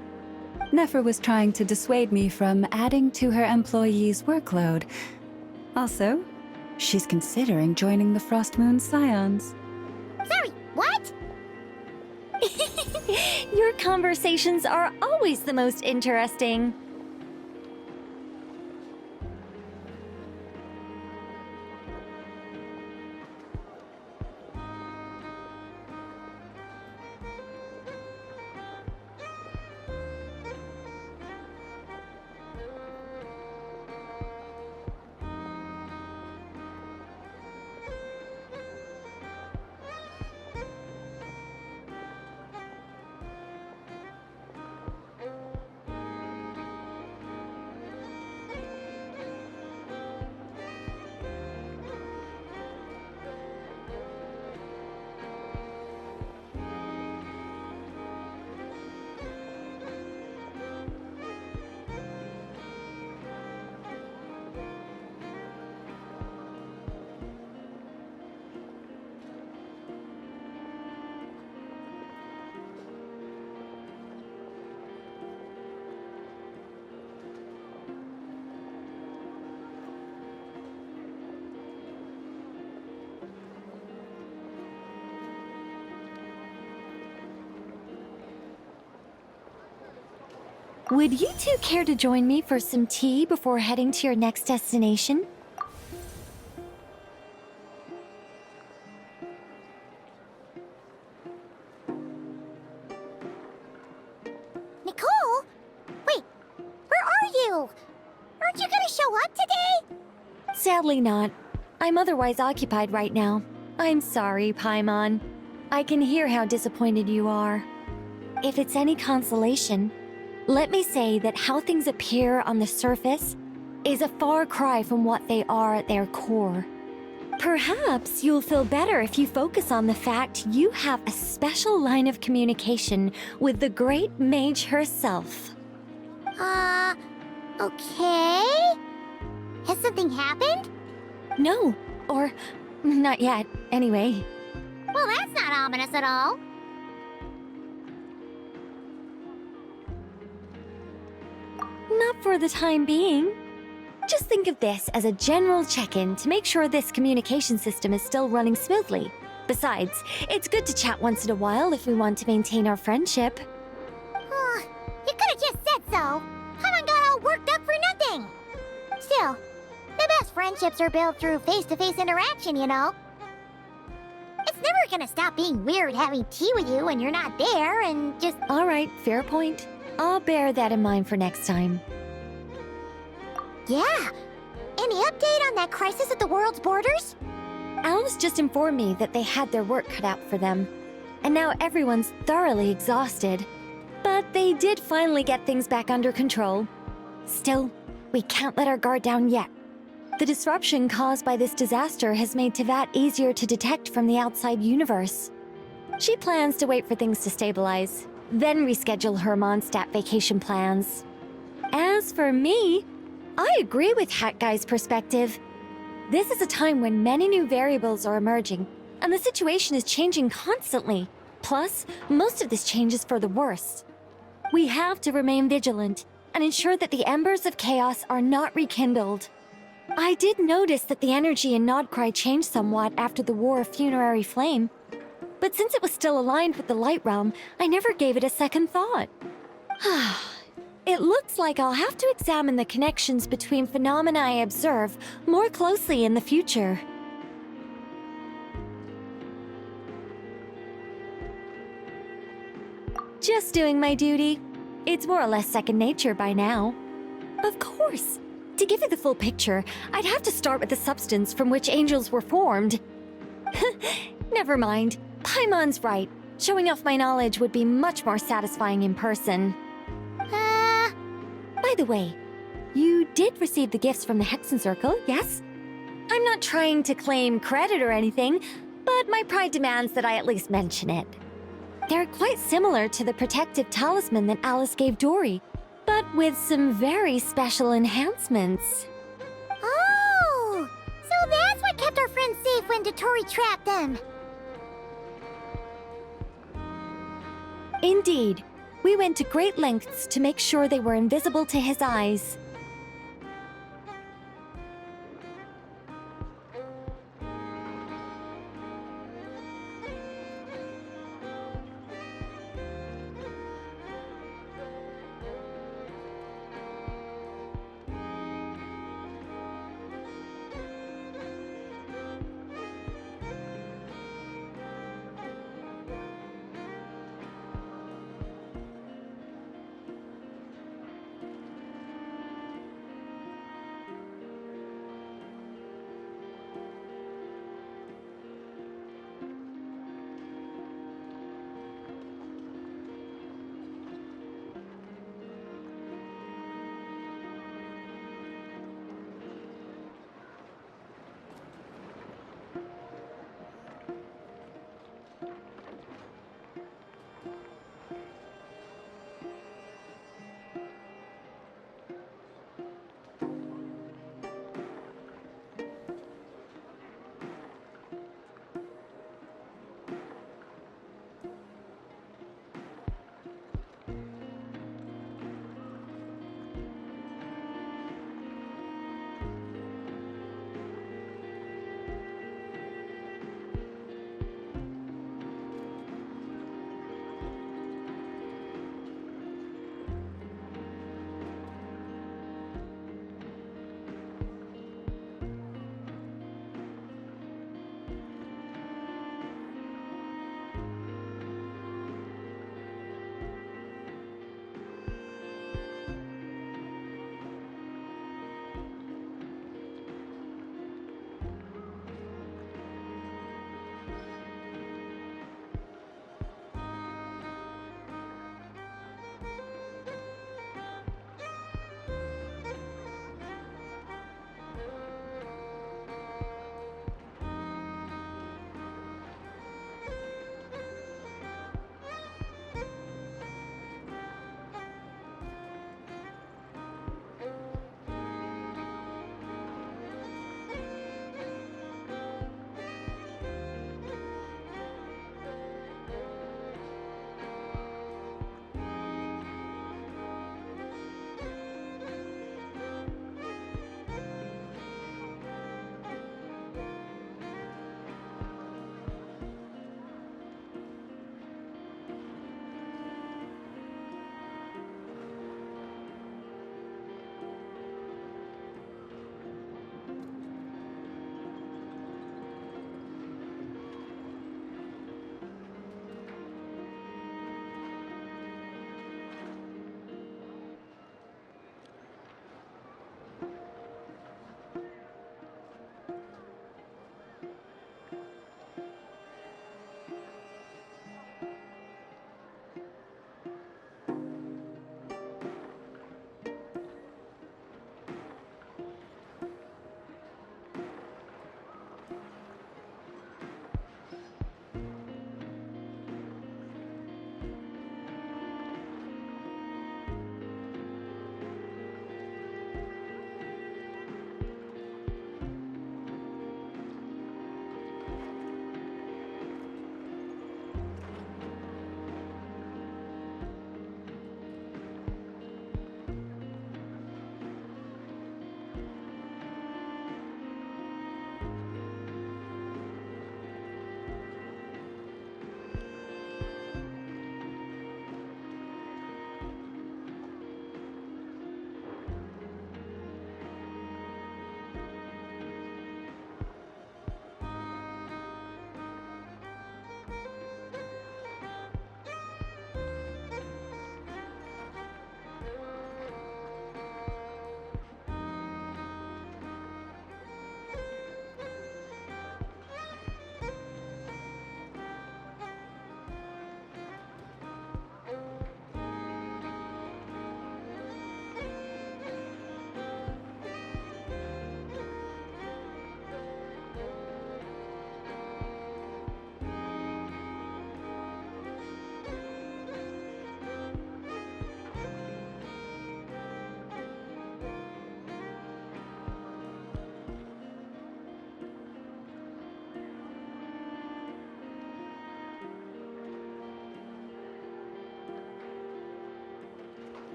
Nefer was trying to dissuade me from adding to her employees' workload. Also, she's considering joining the Frost Moon Scions. Sorry, what? Your conversations are always the most interesting. Would you two care to join me for some tea before heading to your next destination? Nicole? Wait, where are you? Aren't you gonna show up today? Sadly not. I'm otherwise occupied right now. I'm sorry, Paimon. I can hear how disappointed you are. If it's any consolation, let me say that how things appear on the surface is a far cry from what they are at their core. Perhaps you'll feel better if you focus on the fact you have a special line of communication with the great mage herself. Okay? Has something happened? No, or not yet, anyway. Well, that's not ominous at all. Not for the time being. Just think of this as a general check-in to make sure this communication system is still running smoothly. Besides, it's good to chat once in a while if we want to maintain our friendship. You could have just said so. Haven't got all worked up for nothing. Still, the best friendships are built through face-to-face interaction, you know. It's never gonna stop being weird having tea with you when you're not there and just... All right, fair point. I'll bear that in mind for next time. Yeah. Any update on that crisis at the world's borders? Alice just informed me that they had their work cut out for them. And now everyone's thoroughly exhausted. But they did finally get things back under control. Still, we can't let our guard down yet. The disruption caused by this disaster has made Teyvat easier to detect from the outside universe. She plans to wait for things to stabilize, then reschedule her Mondstadt vacation plans. As for me, I agree with Hat Guy's perspective. This is a time when many new variables are emerging, and the situation is changing constantly. Plus, most of this change is for the worse. We have to remain vigilant and ensure that the embers of chaos are not rekindled. I did notice that the energy in Nodcry changed somewhat after the War of Funerary Flame, but since it was still aligned with the Light Realm, I never gave it a second thought. It looks like I'll have to examine the connections between phenomena I observe more closely in the future. Just doing my duty. It's more or less second nature by now. Of course. To give you the full picture, I'd have to start with the substance from which angels were formed. Never mind. Paimon's right. Showing off my knowledge would be much more satisfying in person. By the way, you did receive the gifts from the Hexen Circle, yes? I'm not trying to claim credit or anything, but my pride demands that I at least mention it. They're quite similar to the protective talisman that Alice gave Dory, but with some very special enhancements. Oh! So that's what kept our friends safe when dottore trapped them. Indeed. We went to great lengths to make sure they were invisible to his eyes.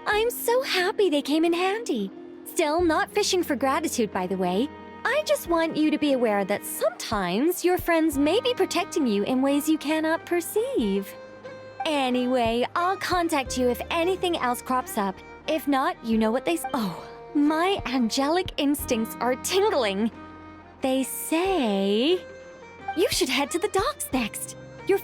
I'm so happy they came in handy. Still, not fishing for gratitude, by the way. I just want you to be aware that sometimes your friends may be protecting you in ways you cannot perceive. Anyway, I'll contact you if anything else crops up. If not, you know what they say. Oh, my angelic instincts are tingling. They say you should head to the docks next. Your